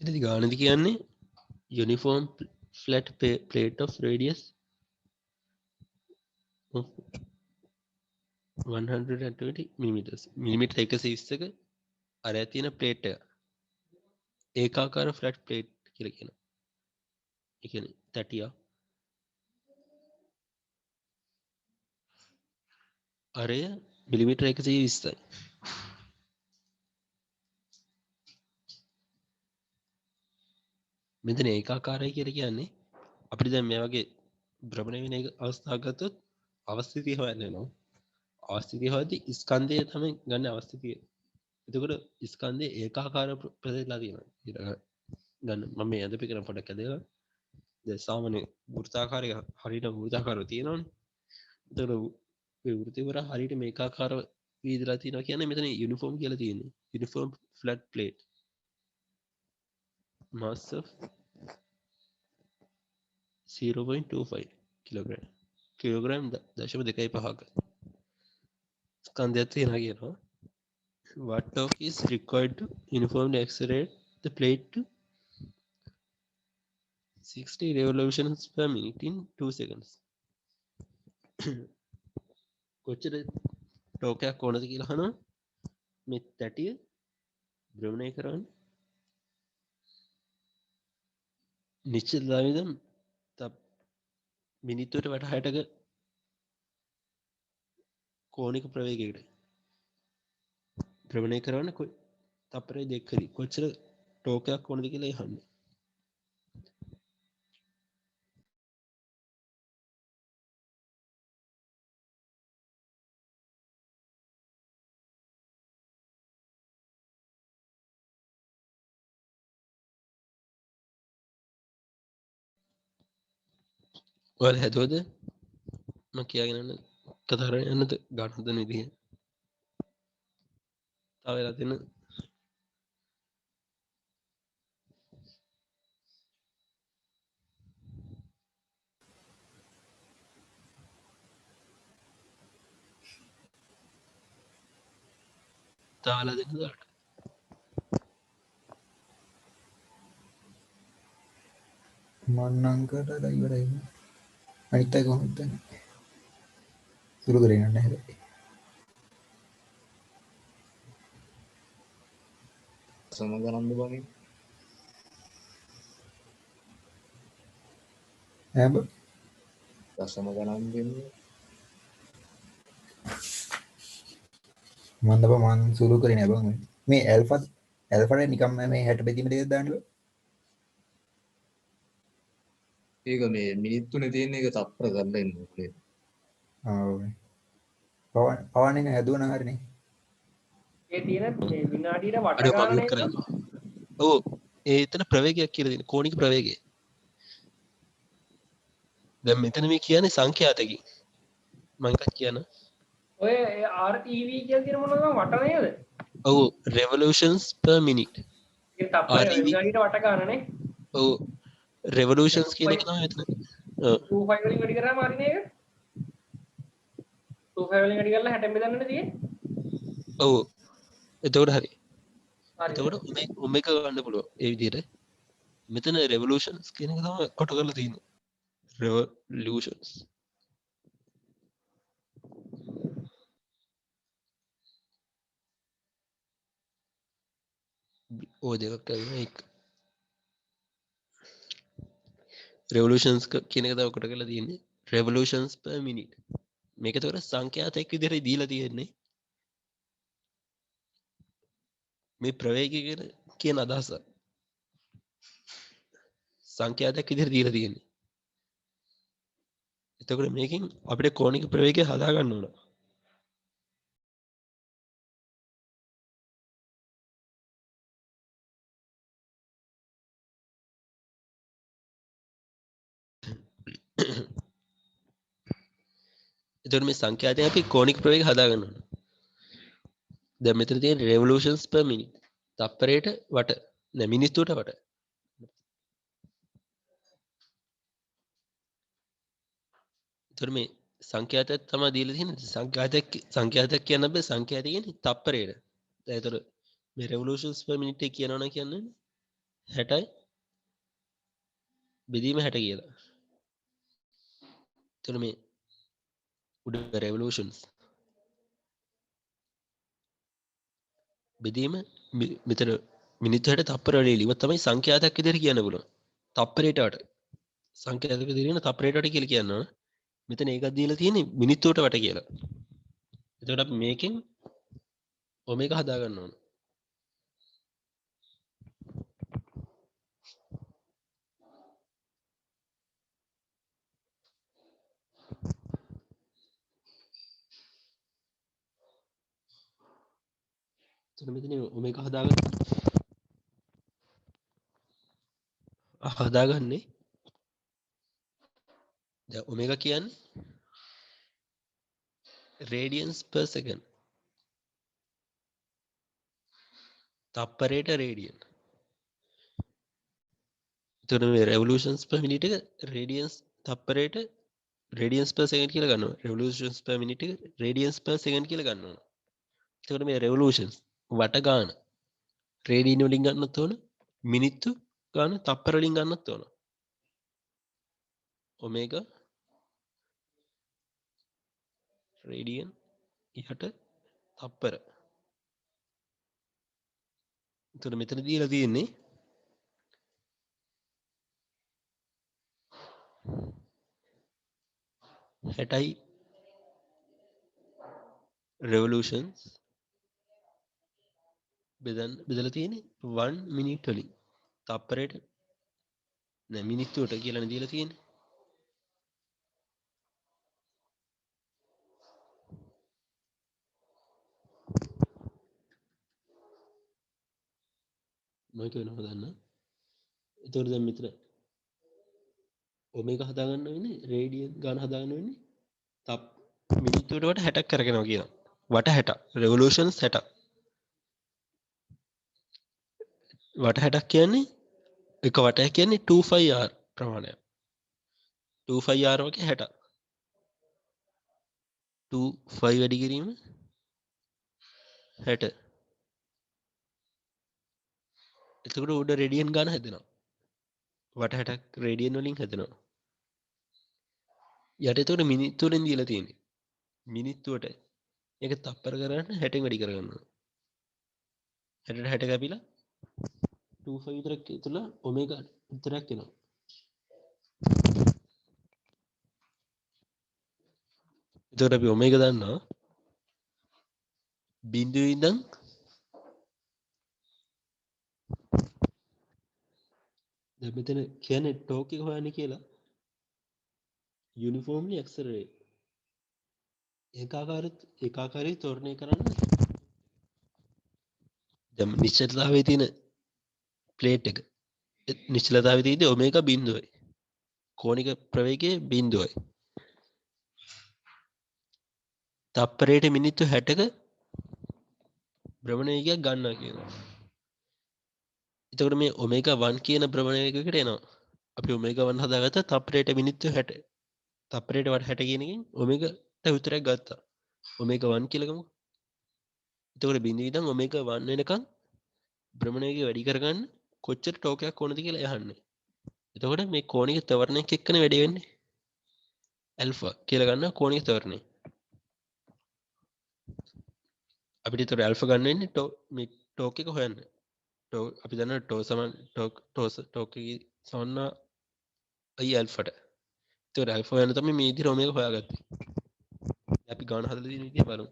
ඉතින් ගානදි කියන්නේ uniform flat plate of radius of 120 millimeters. Millimetre 120ක අර තියෙන ප්ලේට් එක ඒකාකාර ෆ්ලැට් ප්ලේට් කියලා කියනවා. ඒ කියන්නේ තැටියක්. අරය මිලිමීටර් 120යි. මෙතන ඒකාකාරයි කියලා කියන්නේ අපිට දැන් මේ වගේ භ්‍රමණය වෙන එක අවස්ථාවක් ගත්තොත් අවස්ථිතිය හොයන්න වෙනවා. අවස්ථිතිය හොයද්දී ස්කන්ධය තමයි ගන්න අවස්ථිතිය. එතකොට ස්කන්ධය ඒකාකාර ප්‍රදේශලා තියෙනවා. ඊට ගන්න මම මේ අද පිටකන පොඩක් ඇදලා දැන් සාමාන්‍ය වෘත්තාකාරය හරියට වෘත්තාකාරව තියෙනවනේ. එතකොට මේ වෘත්තය වල හරියට මේකාකාර වීදලා තියෙනවා කියන්නේ මෙතන යුනිෆෝම් කියලා තියෙන්නේ. Uniform flat plate. mass of 0.25 kilogram. Kilogram 0.25ක ස්කන්ධයක් තියෙනවා කියනවා. What torque is required to uniformly accelerate the plate to 60 revolutions per minute in 2 seconds? කොච්චර ටෝකයක් ඕනද කියලා අහනවා. මේ තැටිය භ්‍රමණය කරන්න නිශ්චිත දාවිදම් මිනිත්තුවට වඩා 60ක කෝණික ප්‍රවේගයකට භ්‍රමණය කරන්න තප්පරේ දෙකකදී කොච්චර ටෝකයක් ඕනද කියලා අහන්නේ. ඔයාලා හැදුවද? මම කියාගෙන යන්න කතා කරගෙන යන්නද ගන්න හදන විදිහ. තව වෙලා තියෙන තව වෙලා දෙන්නද? මන්නම් කරලා ඉවරයි. අනිත් එක කොහොමද දන්නේ? සුළු කරගෙන යන්න හැබැයි. සමගනන්ද බං හැබ දශම ගණන් දෙන්නේ මන් සුළු කරේ නෑ බං. මේ ඇල්ෆාට නිකම්ම මේ 60 බෙදීම දෙකක් දාන්න බෑ. ඒක මේ මිනිත්තුනේ තියෙන එක තප්පර කරලා ඉන්න ඕනේ. ආ ඔව්. පවන්නේ නෑ හැදුවනම් හරිනේ. ඒ තියෙන මේ විනාඩියට වට අඩේ ගන්න මම නේද? කරනවා. ඔව් ඒ එතන ප්‍රවේගයක් කියලා දෙන කෝණික ප්‍රවේගය. දැන් මෙතන මේ කියන්නේ සංඛ්‍යාතකින්. මම එකක් කියන. ඔය REV කියලා තියෙන මොනවද වට නේද? ඔව් revolutions per minute. ඒ තප්පරේ REV. විනාඩියට වට ගන්න නේ. ඔව් revolutions කියන එක තමයි මෙතන. ඔව් 25 වලින් වැඩි කරාම හරිනේ ඒක. 25 වලින් වැඩි කරලා 60 බෙදන්නනේ තියෙන්නේ. ඔව් එතකොට හරි. හරි. එතකොට ඔමේක ගන්න පුළුවන් ඒ විදිහට. මෙතන revolutions කියන එක තමයි කොට කරලා තියෙන්නේ. revolutions. ඔය දෙකක් කරගෙන එක revolutions කියන එක තමයි කොට කරලා තියෙන්නේ. revolutions per minute. මේක තවර සංඛ්‍යාතයක් විදිහට දීලා තියෙන්නේ. මේ ප්‍රවේගය කියන අදහස සංඛ්‍යාතයක් විදිහට දීලා තියෙන්නේ. එතකොට මේකෙන් අපිට කෝණික ප්‍රවේගය හදා ගන්න ඕන. එතකොට මේ සංඛ්‍යාතයෙන් අපි කෝණික ප්‍රවේගය හදා ගන්න ඕන. දැන් මෙතන තියෙන revolutions per minute. තප්පරයට වට. නෑ මිනිත්තුවට වට. එතකොට මේ සංඛ්‍යාතයක් තමයි දීලා තියෙන්නේ. සංඛ්‍යාතයක් කියන්න බෑ සංඛ්‍යාතය කියන්නේ තප්පරයට. දැන් එතකොට මේ revolutions per minute එක කියනවනම් කියන්නේ 60යි බෙදීම 60 කියලා. එතකොට මේ උඩ revolutions බෙදීම මෙතන මිනිත්තු 60 තප්පර වල ඉලිව තමයි සංඛ්‍යාතයක් විදිහට කියන්න පුළුවන්. තප්පරයට වට. සංඛ්‍යාතක විදිහට තප්පරයට වට කියලා කියනවා. මෙතන ඒකක් දීලා තියෙන්නේ මිනිත්තුවට වට කියලා. එතකොට අපි මේකෙන් ඔමේගා හදා ගන්න ඕන. එතකොට මෙතන ඔමේගා හදාගන්නේ දැන් ඔමේගා කියන්නේ radians per second. තප්පරයට රේඩියන්. එතකොට මේ revolutions per minute එක radians තප්පරයට radians per second කියලා ගන්නවා. revolutions per minute එක radians per second කියලා ගන්නවා. එතකොට මේ revolutions වට ගන්න රේඩියන් වලින් ගන්නත් ඕන මිනිත්තු ගන්න තප්පර වලින් ගන්නත් ඕන. ඔමේගා රේඩියන් යට තප්පර. එතකොට මෙතන දීලා තියෙන්නේ හැටයි revolutions බෙදලා තියෙන්නේ 1 minute වලින් තප්පරයට නෑ මිනිත්තුවට කියලා නේ දීලා තියෙන්නේ. මොකද වෙනවද දන්න? එතකොට දැන් මෙතන ඔමේගා හදා ගන්න වෙන්නේ රේඩියන් ගාන හදා ගන්න වෙන්නේ තප් මිනිත්තුවට වට 60ක් කරගෙනවා කියනවා. වට 60 revolutions 60. වට 60ක් කියන්නේ එක වටයක් කියන්නේ 25r ප්‍රමාණයක්. 25r වගේ 60. 25 වැඩි කිරීම 60. එතකොට උඩ රේඩියන් ගාන හැදෙනවා. වට 60ක් රේඩියන් වලින් හැදෙනවා. යට එතකොට මිනිත්තු වලින් දීලා තියෙන්නේ. මිනිත්තුවට ඒක තප්පර කරගන්න 60න් වැඩි කරගන්නවා. 60ට 60 කැපිලා 25 විතරක් තුලා ඔමේගා විතරක් එනවා. එතකොට අපි ඔමේගා දන්නවා බිඳුවේ ඉඳන් දැන් මෙතන කියන්නේ ටෝක් එක හොයන්න කියලා යුනිෆෝම්ලි ඇක්සලරේට් ඒකාකාරී තෝරණය කරන්න දැන් නිශ්චලතාවයේ තියෙන ප්ලේට් එක නිශ්චලතාවයේ තියෙන්නේ ඔමේගා බිඳුවයි කෝණික ප්‍රවේගයේ බිඳුවයි තප්පරයට මිනිත්තු 60ක භ්‍රමණ වේගයක් ගන්නවා කියනවා. එතකොට මේ ඔමේගා 1 කියන භ්‍රමණ වේගයකට එනවා. අපි ඔමේගා 1 හදාගත්තා තප්පරයට මිනිත්තු 60. තප්පරයට වට 60 කියන එකෙන් ඔමේගාට උත්තරයක් ගත්තා. ඔමේගා 1 කියලා ගමු. එතකොට බිඳුව ඉඳන් ඔමේගා 1 වෙනකන් භ්‍රමණ වේගය වැඩි කරගන්න කොච්චර ටෝකයක් ඕනද කියලා යහන්නේ. එතකොට මේ කෝණික තවරණයක් එක්කනේ වැඩි වෙන්නේ. ඇල්ෆා කියලා ගන්න කෝණික තවරණය. අපිට ඒතර ඇල්ෆා ගන්න වෙන්නේ මේ ටෝක් එක හොයන්න. අපි දන්න ටෝක් එක සමන්න අයි ඇල්ෆට. ඒතර ඇල්ෆා හොයන්න තමයි මේ විදිහට ඔමේගා හොයාගත්තේ. අපි ගාන හදලා තියෙන විදිහ බලමු.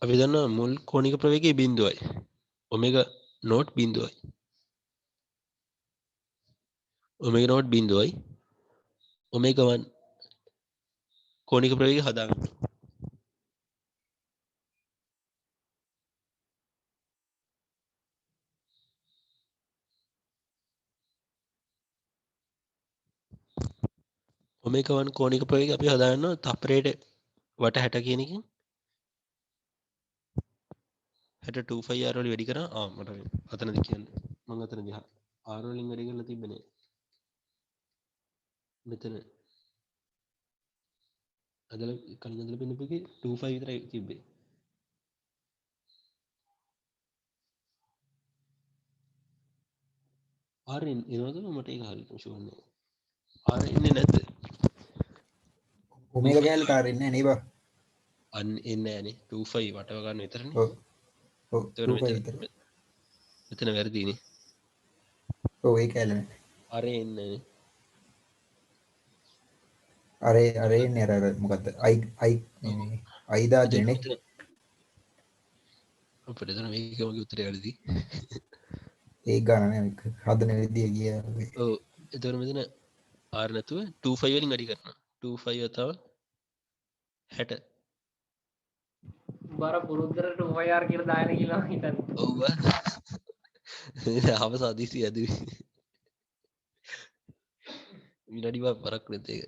අපි දන්න මුල් කෝණික ප්‍රවේගයේ බිඳුවයි. ඔමේගා නෝට් බිඳුවයි. ඔමේගා නෝට් බිඳුවයි. ඔමේගා 1 කෝණික ප්‍රවේගය හදාගන්න. ඔමේගා 1 කෝණික ප්‍රවේගය අපි හදාගන්නවා තප්පරයට වට 60 කියන එකෙන් 62 r වලින් වැඩි කරා මට අතනදි කියන්නේ මම අතනදි r වලින් වැඩි කරලා තිබ්බනේ මෙතන අදල කලින් අදල පෙන්නපු එකේ 25 විතරයි තිබ්බේ r එනවද මට ඒක හරියට ෂුවර් නෑ r එන්නේ නැද්ද ඔමේගා කැලේට ආර එන්නේ නේ බා. අන්න එන්නේ නෑනේ 25 වටව ගන්න විතරනේ ඔව්. ඔව් එතකොට 25 විතර. මෙතන වැරදිනේ ඔව් ඒ කැලේ නෑ. r එන්නේ නෑනේ අර එන්නේ අර මොකද්ද? අයි දාදෙනේ. අපිට එතන මේකේ වගේ උත්තරය වැරදි ඒක ගන්න නෑ හදන විදිය ගියා. ඔව් එතකොට මෙතන r නැතුව 25 වලින් වැඩි කරනවා 25 තව 60 බර පුරුද්දට 2r කියලා දාගෙන කියලා හිතන්න. ඔව් ආව සාදීසි ඇදුවේ විනාඩි පරක් නැත ඒක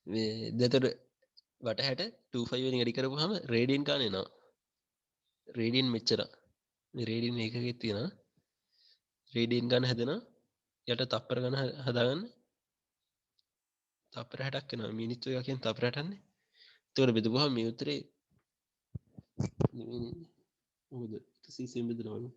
මේ දෙතර වට 60 25 වලින් වැඩි කරපුවාම රේඩියන් ගන්න එනවා රේඩියන් මෙච්චර මේ රේඩියන් එකකෙත් තියෙනවා රේඩියන් ගන්න හැදෙනවා යට තප්පර ගන්න හදාගන්න තප්පර 60ක් වෙනවා මිනිත්තු එකක් කියන්නේ තප්පර 60න්නේ ඒතකොට බෙදුවාම මේ උත්තරේ මොකද 100 බෙදනවලු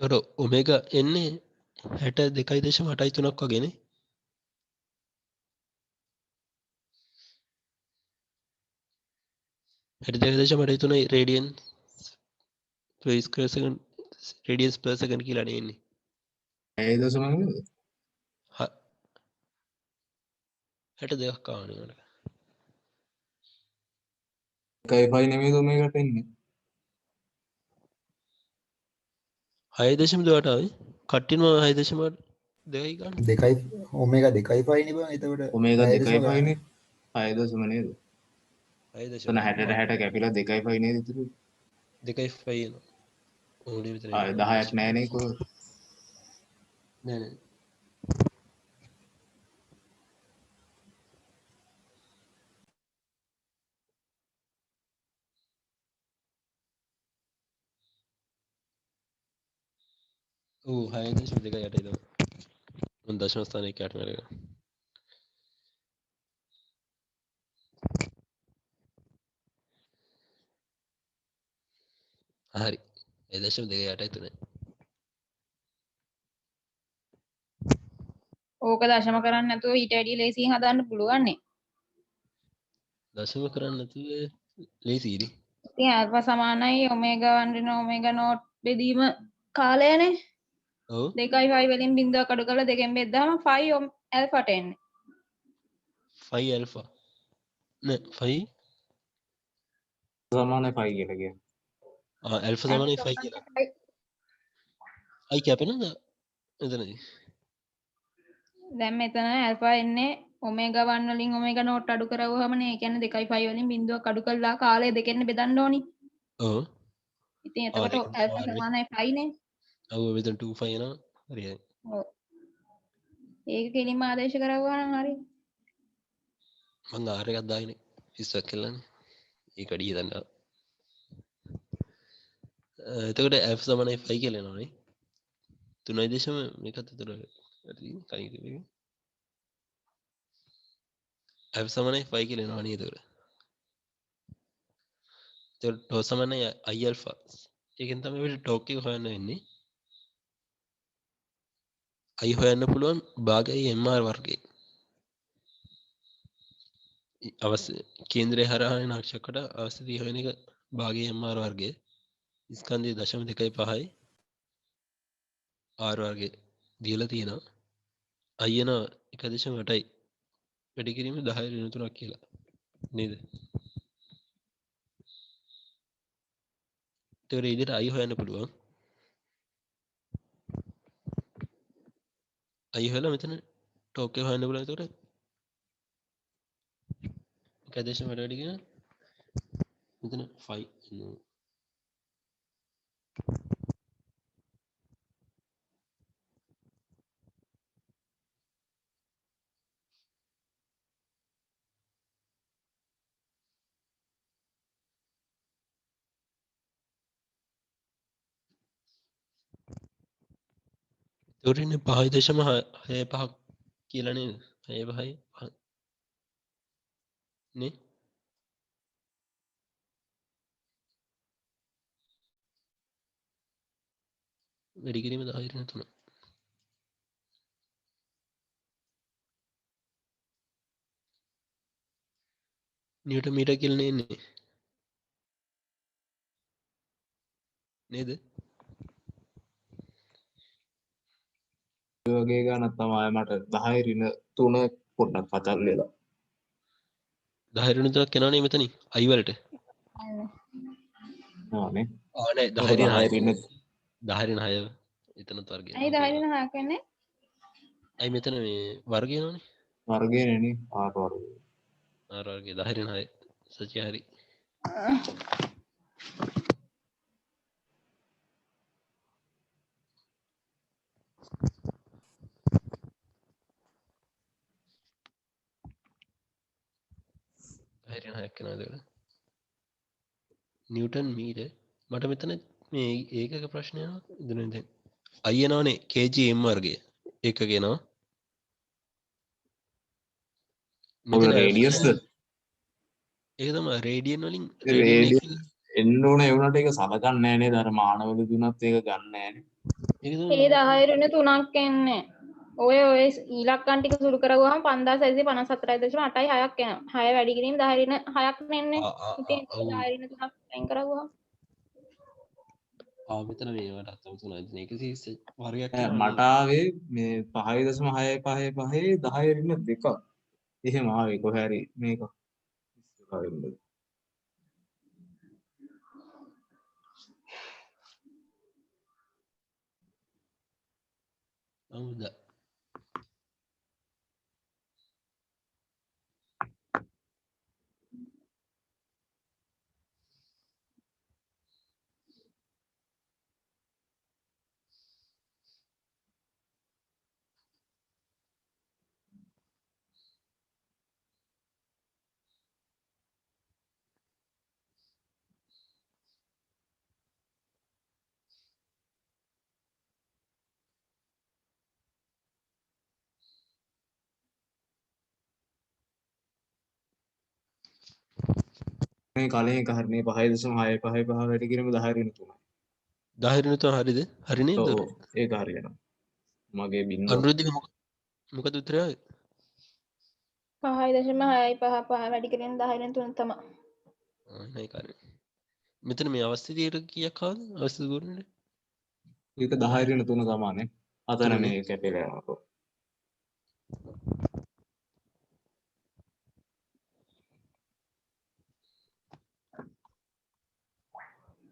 ඒතකොට ඔමේගා එන්නේ 62.83ක් වගේනේ තුනයි radian square second radians per second කියලා නේ ඒ දශම නේද? 62ක් ආවනේ මට 1.5 නෙමෙයිද මේකට එන්නේ? 6.2ට ආවේ කට්ටියම 6.2යි ගන්න දෙකයි ඔමේගා 2.5 නේ බං. එතකොට ඔමේගා 2.5 6.5 නේ 6 දශම නේද? එතන 60ට 60 කැපිලා 2.5 නේද ඉතුරු? 2.5 එනවා උඩේ විතර ආය 10ක් නෑනේ කොහොමද? නෑ නෑ ඔව් 6.2 යටයි තමයි මම දශම ස්ථානයක යට නේද හරි 6.2 යටයි තුනේ ඕක දශම කරන්න නැතුව ඊට වැඩිය ලේසියෙන් හදන්න පුළුවන් නේ. දශම කරන්න නැතුව ලේසියිනේ ඉතින් ඇල්ෆා සමානයි ඔමේගා 1 ඍණ ඔමේගා නෝට් බෙදීම කාලයනේ. ඔව් 2.5 වලින් බිඳුවක් අඩු කරලා දෙකෙන් බෙද්දාම 5 ඇල්ෆාට එන්නේ. 5 ඇල්ෆා නෑ 5 සමානයි 5 කියලා කියන්නේ. ඇල්ෆා සමානයි 5 කියලා අයි කැපෙනවද එතනදී දැන් මෙතන ඇල්ෆා එන්නේ ඔමේගා 1 වලින් ඔමේගා නෝට් අඩු කරවුවම නේ. ඒ කියන්නේ 2.5 වලින් බිඳුවක් අඩු කළා කාලය දෙකෙන් බෙදන්න ඕනි. ඔව් ඉතින් එතකොට ඇල්ෆා සමානයි 5 නේ. ඔව් මෙතන 2 5 එනවා හරියයි ඔව්. ඒක කෙලින්ම ආදේශ කරවුවා නම් හරි. මං ආර එකක් දාගෙන පිස්සුවක් කෙල්ලන්නේ ඒක අඩිය දන්නවා එතකොට F සමානයි 5 කියලා එනවනේ 3.0 මේකත් උතර හරි කලින් කිව්වේ F සමානයි 5 කියලා එනවා නේද එතකොට එතකොට ටෝ සමානයි I alpha ඒකෙන් තමයි අපිට ටෝක් එක හොයන්න වෙන්නේ I හොයන්න පුළුවන් භාගයයි MR වර්ගය අවශ්‍ය කේන්ද්‍රය හරහා එන අක්ෂකට අවශ්‍ය දී හොයන එක භාගයේ MR වර්ගය ස්කන්ධයේ 0.25යි R වර්ගය දීලා තියෙනවා I එන 1.8යි වැඩි කිරීම 10 ඍණ 3ක් කියලා නේද ඒතකොට ඉදිරියට I හොයන්න පුළුවන් I හොයලා මෙතන ටෝක් එක හොයන්න පුළුවන් එතකොට 1.8 වැඩි කියන මෙතන 5 එනවා ඒතකොට ඉන්නේ 5.65 කියලා නේද 6.5 නේ වැඩි කිරීම 10 ඍණ 3 නිව්ටන් මීටර් කියලා නේ එන්නේ නේද ඒ වගේ ගානක් තමයි මට 10 ඍණ 3 පොඩ්ඩක් පතල් වෙලා. 10 ඍණ 3ක් එනවනේ මෙතනින් I වලට ආනේ. නෑ 10 ඍණ 10 ඍණ 10 ඍණ 6 එතනත් වර්ගය ඇයි 10 ඍණ 6 කියන්නේ? අයි මෙතන මේ වර්ගය එනවනේ වර්ගේ නෙනේ R වර්ගය. R වර්ගය 10 ඍණ 6 සත්‍ය හරි හරියන හයක් වෙනවද නිව්ටන් මීටර් මට මෙතන මේ ඒකක ප්‍රශ්නය ඉදන දැන් අයනවනේ kgm වර්ගය එකක එනවා ඔය මෙතන රේඩියස්ද? ඒක තමයි රේඩියන් වලින් රේඩියස් එන්න ඕන ඒ වුණාට ඒක සලකන්නේ නැහැ නේද? අර මානවල දුනත් ඒක ගන්න නැහැනේ. ඒක ඒ 10 ඍණ 3ක් එන්නේ. ඔය ඉලක්කම් ටික සුළු කරගුවම 5654.8යි 6ක් එනවා. 6 වැඩි කිරීම 10 ඍණ 6ක් නෙන්නේ. ඉතින් 10 ඍණ 3ක් වෙන් කරගුවම මෙතන මේවට අත්තම තුනයි එක වර්ගයක් මට ආවේ මේ 5.655 10 ඍණ 2ක්. එහෙම ආවේ කොහේ හරි මේක. ඉස්සරහින්ද. හවුද මේ කලින් එක හරිනේ 5.655 වැඩි කිරීම 10.3. 10 තුන හරිද? හරි නේද? ඔව් ඒක හරියනවා. මගේ බින්දුව අනුරුද්ධික මොකද උත්තරය ආවේ? 5.655 වැඩි කිරීම 10 3 තමයි. නෑ කාරණේ. මෙතන මේ අවස්ථිතියට කීයක් ආවද? අවස්ථිත ගුණනේ. ඒක 10.3 සමානේ. අතන තුනනේ. මේ කැපිලා යනවා.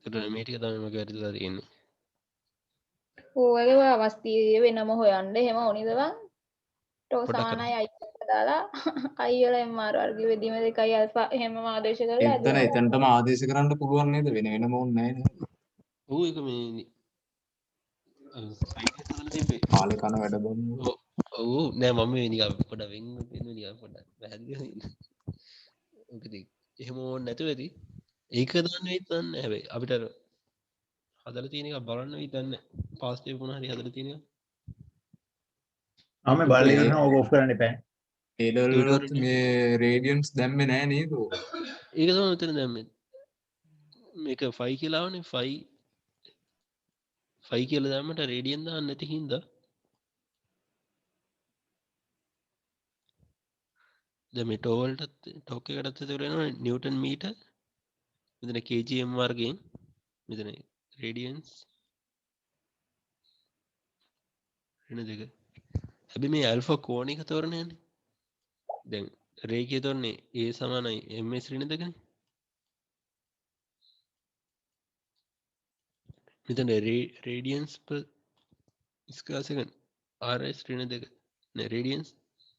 ඒතර මේ ටික තමයි මගේ වැරදිලා තියෙන්නේ. ඕවගේ ඔය අවස්ථීය වෙනම හොයන්න එහෙම ඕනිද බං? ටෝ පොඩ්ඩක් සමානයි අයි දාලා අයි වල MR වර්ග වෙදීම 2යි අල්ෆා එහෙමම ආදේශ කරලා එතන එතනටම ආදේශ කරන්න පුළුවන් නේද? වෙන වෙනම ඕනේ නැහැ නේද? ඔව් ඒක මේ සයිට් එක හදලා තිබ්බේ. කාලේ කන වැඩ බොන්න. ඔව් නෑ මම මේ නිකන් පොඩ්ඩක් වෙන් වෙන්න නිකන් පොඩ්ඩක් පැහැදිලි කරන්න. මොකද එහෙම ඕනේ නැතුව ඇති. ඒක දාන්න වෙයිද දන්නේ නැහැ හැබැයි අපිට අර හදලා තියෙන එක බලන්න වෙයිද දන්නේ නැහැ. පාස් ටේප් මොනවා හරි හදලා තියෙන එක. ආම බලලා ඉවරනම් ඕක ඔෆ් කරන්න එපා. ඒ ලෙවල් වලත් මේ රේඩියන්ස් දැම්මේ නැහැ නේද? ඒක තමයි මෙතන දැම්මේ. මේක 5 කියලා ආවනේ 5 කියලා දැම්මට රේඩියන් දාන්න නැති හින්දා දැන් මේ ටෝවල්ටත් ටෝක් එකටත් එතකොට එනවා නිව්ටන් මීටර් මෙතන kgm වර්ගයෙන් මෙතන රේඩියන්ස් වෙන දෙක හැබැයි මේ ඇල්ෆා කෝණික තෝරණයනේ දැන් රේඛිය තෝරන්නේ a සමානයි ms ඍණ දෙකනේ මෙතන රේඩියන්ස් per ස්ක්වයර් සෙකන්ඩ් rs ඍණ දෙක නෑ රේඩියන්ස්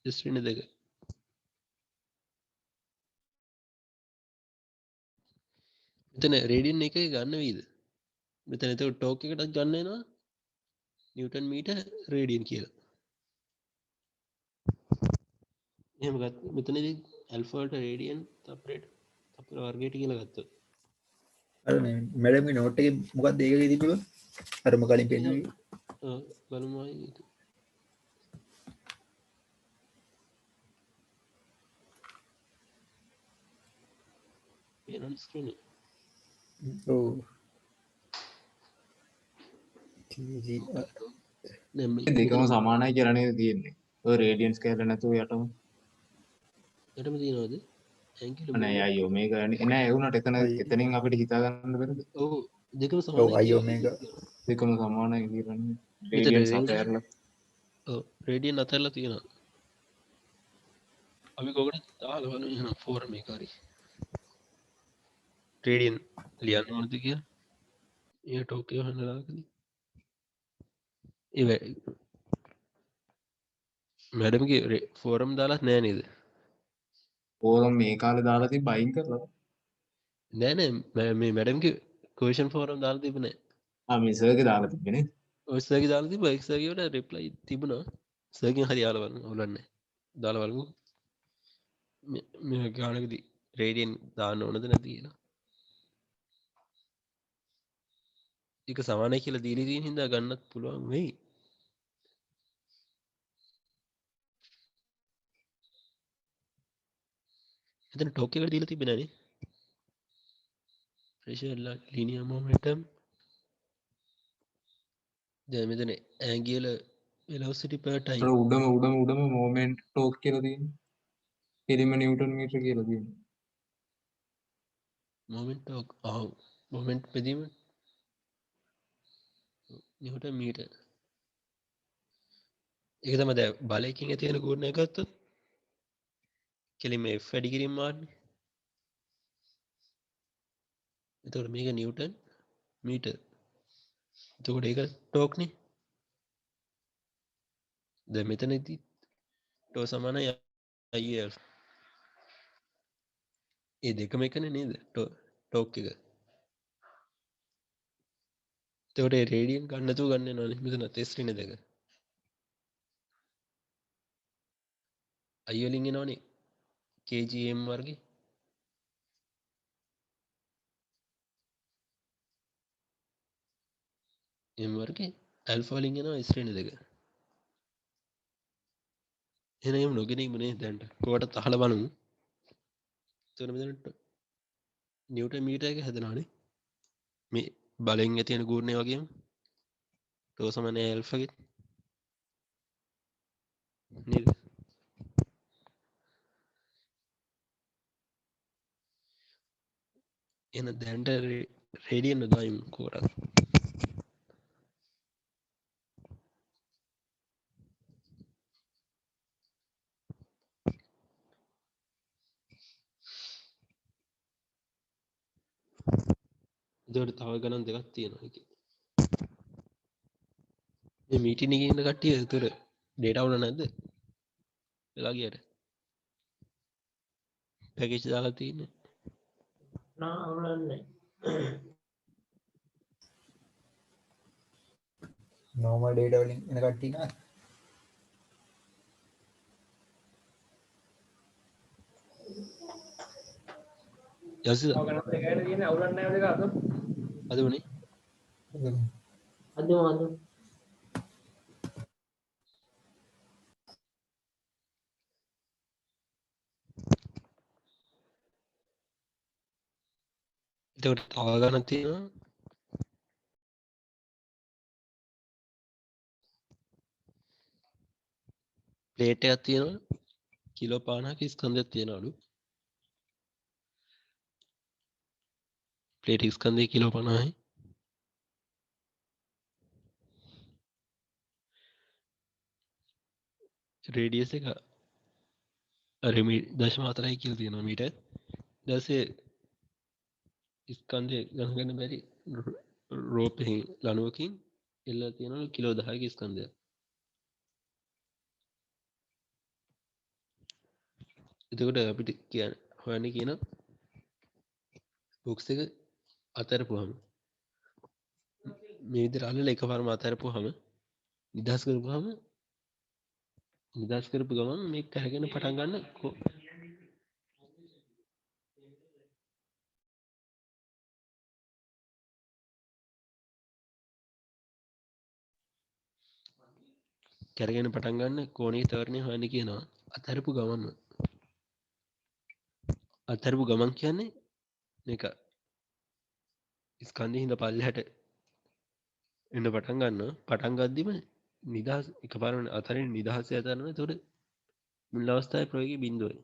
s ඍණ දෙක මෙතන රේඩියන් එක ගන්න වීද මෙතන එතකොට ටෝක් එකටත් ගන්න වෙනවා නිව්ටන් මීටර් රේඩියන් කියලා එහෙම ගත්ත මෙතනදී ඇල්ෆා වලට රේඩියන් තප්පරයට තප්පර වර්ගයට කියලා ගත්තොත් අර මේ මැඩම්ගේ නෝට් එකේ මොකක්ද ඒකේ තිබ්බේ? අර මො කලින් පෙන්නන්නේ. බලමු ආයේ පේනවද ස්ක්‍රීන් එක ඔව්. TG දැන් දෙකම සමානයි කියලා නේද තියෙන්නේ. ඔය රේඩියන්ස් කියලා නැතුව යටම. යටම තියනවද ඇන්ගියුලර් නෑ අය ඔමේගා නෑ ඒ වුණාට එතනින් අපිට හිතා ගන්න බැරිද? ඔව් දෙකම ඔව් සමානයි අයි ඔමේගා. දෙකම සමානයි කියන්නේ. මෙතන රේඩියන්ස් range අතහැරලා ඔව් රේඩියන් අතරලා තියෙනවා අපි කොකට දාලා බලමු එහෙනම් ෆෝරම් එක හරි රේඩියන් ලියන්න ඕනද කියලා ඒ ටෝක් එක හොයනලාකදී ඒ මැඩම්ගේ ෆෝරම් දාලත් නෑ නේද ඕරම් මේ කාලේ දාලා තිබ්බ අයින් කරලා. නෑ නෑ මේ මැඩම්ගේ ක්වෙස්චන් ෆෝරම් දාලා තිබුණේ මේ සර්ගේ දාලා තිබ්බනේ. ඔය සර්ගේ දාලා තිබ්බා එක් සර්ගේ වල රිප්ලයි තිබුණා සර්ගෙන් හරි යාලා බලන්න ඕලන්නේ දාලා බලමු මේ ගානකදී රේඩියන් දාන්න ඕනද නැති කියලා ඒක සමානයි කියලා දීලා තියෙන හින්දා ගන්නත් පුළුවන් වෙයි එතන ටෝක් එකට දීලා තිබ්බේ නෑනේ pressure linear momentum දැන් මෙතන angular velocity per time උඩම මොමන්ට් ටෝක් කියලා තියෙන්නේ. කෙලිම නිව්ටන් මීටර කියලා තියෙන්නේ. moment torque moment බෙදීම නිව්ටන් මීටර් ඒක තමයි දැන් බලයකින් ඇති වෙන ගුණය ගත්තොත් කෙලින්ම F වැඩි කිරීම මාන්නේ එතකොට මේක නිව්ටන් මීටර් එතකොට ඒක ටෝක් නේ දැන් මෙතනදී ටෝ සමානයි IL ඒ දෙකම එකනේ නේද ටෝක් එක එතකොට ඒ රේඩියන් ගන්න නැතුව ගන්න වෙනවනේ මෙතන S ඍණ දෙක I වලින් එනවනේ kgm වර්ගේ m වර්ගේ ඇල්ෆා වලින් එනවා S ඍණ දෙක එහෙනම් නොගෙන ඉමුනේ දැන්ට කොටත් අහලා බලමු එතකොට මෙතන නිව්ටන් මීටර් එක හැදෙනවානේ මේ බලෙන් ඇති වෙන ගුණය වගේම රෝ සමාන ඇල්ෆා ගේ නේද එන දැන්ට රේඩියන් දායිම් කෝරක් එතකොට තව ගණන් දෙකක් තියෙනවා ඒකේ. මේ මීටින් එකේ ඉන්න කට්ටිය ඒතර ඩේටා වුණා නැද්ද? වෙලා ගියට. පැකේජ් දාලා තියෙන්නේ. නා අවුලන්නේ normal data වලින් එන කට්ටිය නා යසිද ඔය ගණන් දෙකකට තියෙන අවුලන්නේ නැහැ දෙක අද අද උනේ අද එතකොට තව ගණන් තියෙනවා. ප්ලේට් එකක් තියෙනවා. කිලෝ 50ක ස්කන්ධයක් තියෙනවලු. ප්ලේට් ස්කන්ධය කිලෝ 50යි. රේඩියස් එක අර 0.4යි කියලා තියෙනවා මීටර්. ඊට පස්සේ ස්කන්ධය ගණන් ගන්න බැරි රෝපෙහි ලණුවකින් එල්ලලා තියෙනවා කිලෝ 10ක ස්කන්ධයක්. එතකොට අපිට කියන්න හොයන්න කියන බොක්ස් එක අතරපුවාම මේ විදිහට අල්ලලා එකපාරම අතරපුවාම නිදහස් කරපු ගමන් මේක කරගෙන පටන් ගන්න කරගෙන පටන් ගන්න කෝණයේ තවරණය හොයන්න කියනවා අතරපු ගමන් කියන්නේ මේක ස්කන්ධේ හිඳ පල්ලෙහාට එන්න පටන් ගන්නවා පටන් ගද්දිම නිදහස් එකපාරම අතරින් නිදහසේ අතරන එතකොට මුල් අවස්ථාවේ ප්‍රවේගය බිඳුවයි.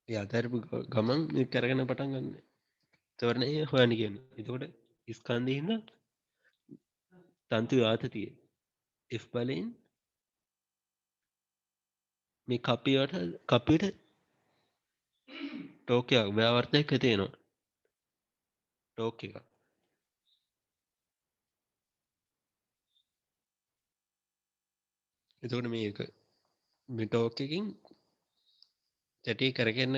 ඒ අතරපු ගමන් මේක කරගෙන පටන් ගන්න තවරණය හොයන්න කියන්නේ. එතකොට ස්කන්ධේ හිඳ තන්තු ආතතිය F බලයෙන් මේ කපියට ටෝක් එකක් ව්‍යාවර්තයක් ඇති වෙනවා. ටෝක් එකක්. එතකොට මේක මේ ටෝක් එකකින් තැටි කරගෙන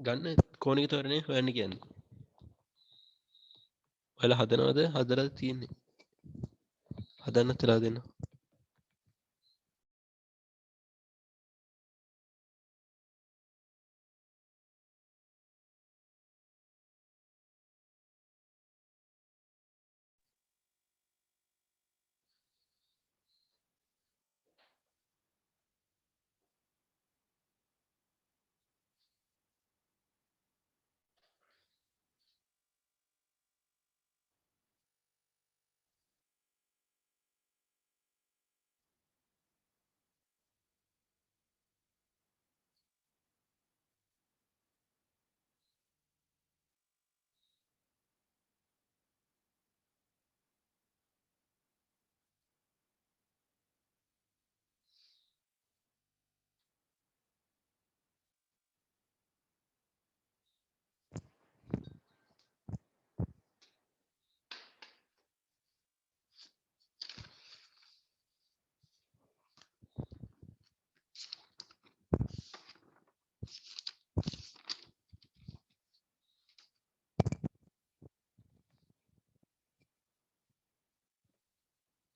ගන්න කෝණික තොරණය හොයන්න කියන්නේ. ඔයාලා හදනවද? හදලා තියෙන්නේ. හදන්න තලා දෙන්න.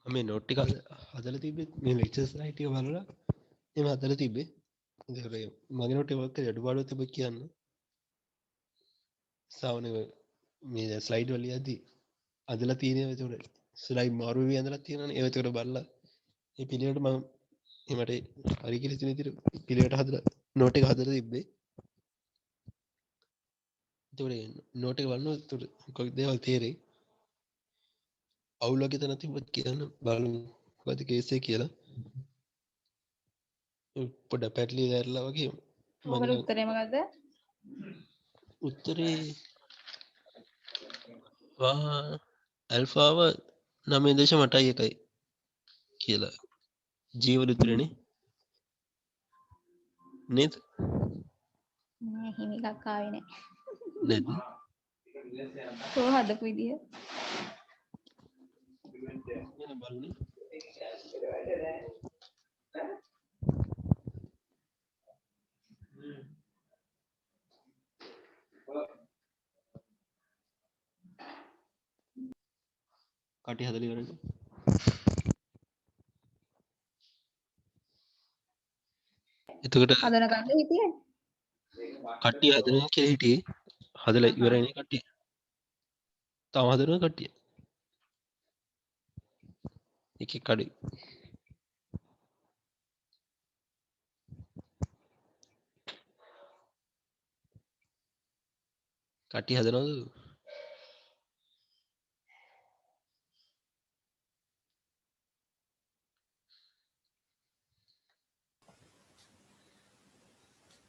මේ නෝට් ටික හදලා තිබ්බේ මේ ලෙක්චර් ස්ලයිඩ් ටික බලලා එහෙම හදලා තිබ්බේ. ඒක මගේ නෝට් එක වර්ක් කරේ අඩුපාඩුවක් තිබ්බ කියන්න. සාවනේ මේ ස්ලයිඩ් වල යද්දි අදලා තියෙනවා ඒතකොට ස්ලයිඩ් මාරු වෙවි ඇඳලා තියෙනවානේ. ඒව ඒතකොට බලලා මේ පිළිවෙලට මම එමට හරි කියලා තියෙන විදිහට පිළිවෙලට හදලා නෝට් එක හදලා තිබ්බේ. එතකොට නෝට් එක බලන්න කොයි දේවල් තේරෙයි. අවුලක් හිත නැතිවත් කියන්න බලමු මොකද කේස් එක කියලා. පොඩ පැටලි දැරලා වගේ ඔකට උත්තරේ මොකද්ද? උත්තරේ ඇල්ෆාව 9.8 කියලා ජීවල උත්තරනේ නේද? නෑ හිම එකක් ආවේ නෑ. නැද්ද? කො හදපු විදිය. එහෙනම් බලන්න. කටි හදලා ඉවරනේ. එතකොට හදන කන්ද හිටියේ? කට්ටිය හදනවා කියලා හිටියේ. හදලා ඉවරයිනේ කට්ටිය. තව හදනවා කට්ටිය. එක එක කඩේ. කට්ටිය හදනවද?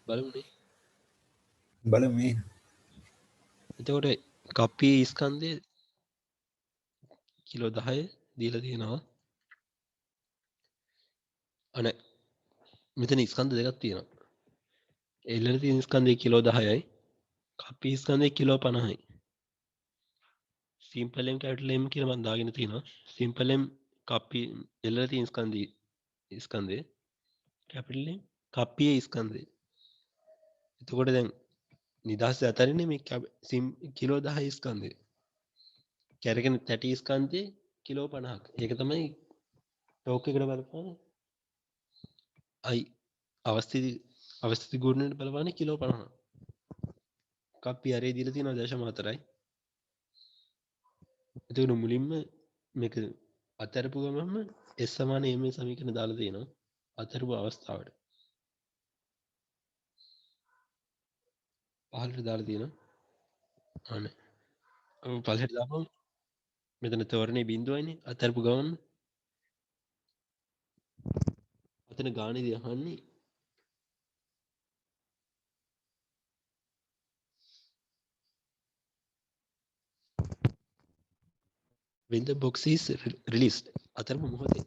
බලමුනේ. බලමු මේ. එතකොට කප්පියේ ස්කන්ධය කිලෝ 10 දීලා තියෙනවා. අනේ මෙතන ස්කන්ධ දෙකක් තියෙනවා. එල්ලෙන තියෙන ස්කන්ධය කිලෝ 10යි. කප්පියේ ස්කන්ධය කිලෝ 50යි. සිම්පල් M කැපිටල් M කියලා මම දාගෙන තියෙනවා. සිම්පල් M කප්පි එල්ලෙන තියෙන ස්කන්ධය කැපිටල් M කප්පියේ ස්කන්ධය. එතකොට දැන් නිදහස් අතරින්නේ මේ කිලෝ 10 ස්කන්ධය. කැරගෙන තැටි ස්කන්ධය කිලෝ 50ක්. ඒක තමයි ටෝක් එකට බලපාන අවස්ථිති ගුණයට බලපාන කිලෝ 50. කප්පි අරේ දීලා තියෙනවා 0.4යි. එතකොට මුලින්ම මේක අතරපු ගමන්ම S සමාන M සමීකරණ දාලා තියෙනවා අතරපු අවස්ථාවට. පහළට දාලා තියෙනවා. අනේ. පහළට දාපුවම මෙතන තෝරණේ බිඳුවයිනේ අතරපු ගමන්. අතන ගානේදී අහන්නේ when the box is released අතරපු මොහොතේ.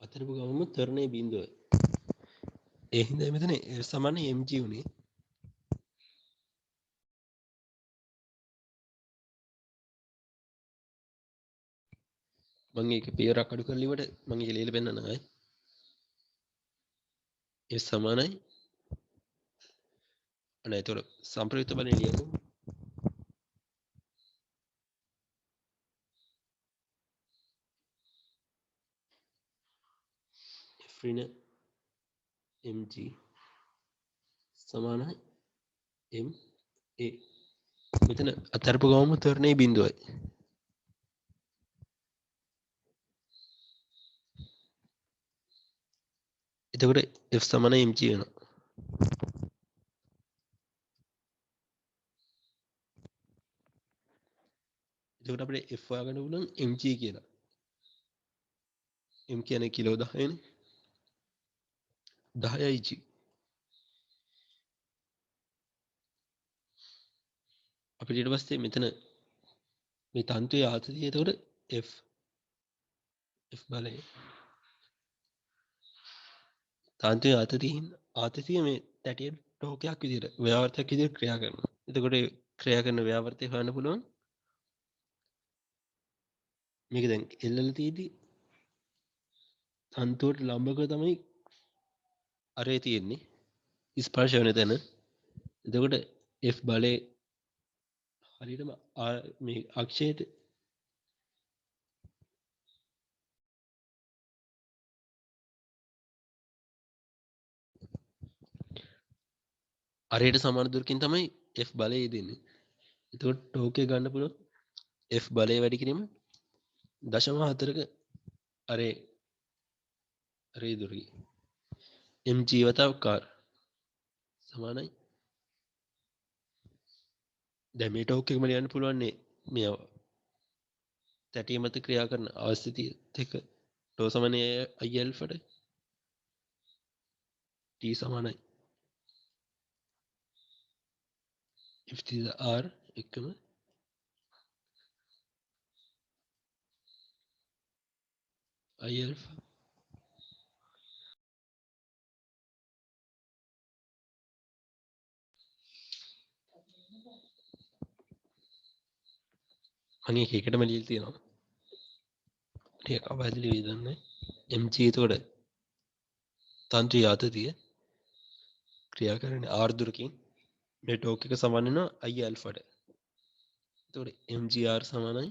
අතරපු ගමන්ම තෝරණේ බිඳුවයි. ඒ හින්දා මෙතන සමාන mg උනේ. මම ඒක පියවරක් අඩු කරලා ඉවට මම ඒක ලියලා පෙන්නන්න ආයි. ඒ සමානයි අනේ ඒතර සම්ප්‍රයුක්ත බලන්නේ ලියමු. F ඍණ mg සමානයි m a. මෙතන අතරපු ගමන්ම තෝරණේ බිඳුවයි. එතකොට F සමාන mg වෙනවා. එතකොට අපිට F හොයාගන්න පුළුවන් mg කියලා. m කියන්නේ කිලෝ 10නේ. 10යි g. අපිට ඊට පස්සේ මෙතන මේ තන්තුවේ ආතතිය එතකොට F බලය. තන්තුවේ ආතතිය මේ තැටිය ටෝකයක් විදිහට ව්‍යාවර්තයක් විදිහට ක්‍රියා කරනවා. එතකොට ක්‍රියා කරන ව්‍යාවර්තය හොයන්න පුළුවන්. මේක දැන් එල්ලලා තියෙදි තන්තුවට ලම්බකව තමයි අරේ තියෙන්නේ ස්පර්ශ වෙන තැන. එතකොට F බලය හරියටම මේ අක්ෂයට අරයට සමාන දුරකින් තමයි F බලය දෙන්නේ. එතකොට ටෝක් එක ගන්න පුළුවන් F බලය වැඩි කිරීම 0.4ක අරේ දුරකින්. mg වතාවක් r සමානයි. දැන් මේ ටෝක් එකම ලියන්න පුළුවන් මේ තැටිය මත ක්‍රියා කරන අවස්ථිතියත් එක්ක ටෝ සමානයි i alpha ට t සමානයි if t r එකම i alpha මම එකකටම ලියලා තියෙනවා ටිකක් අවැදිලි වේදන්නේ mg එතකොට තන්ත්‍රී ආතතිය ක්‍රියා කරන්නේ r දුරකින් මේ ටෝක් එක සමාන වෙනවා i alpha ට. එතකොට mgr සමානයි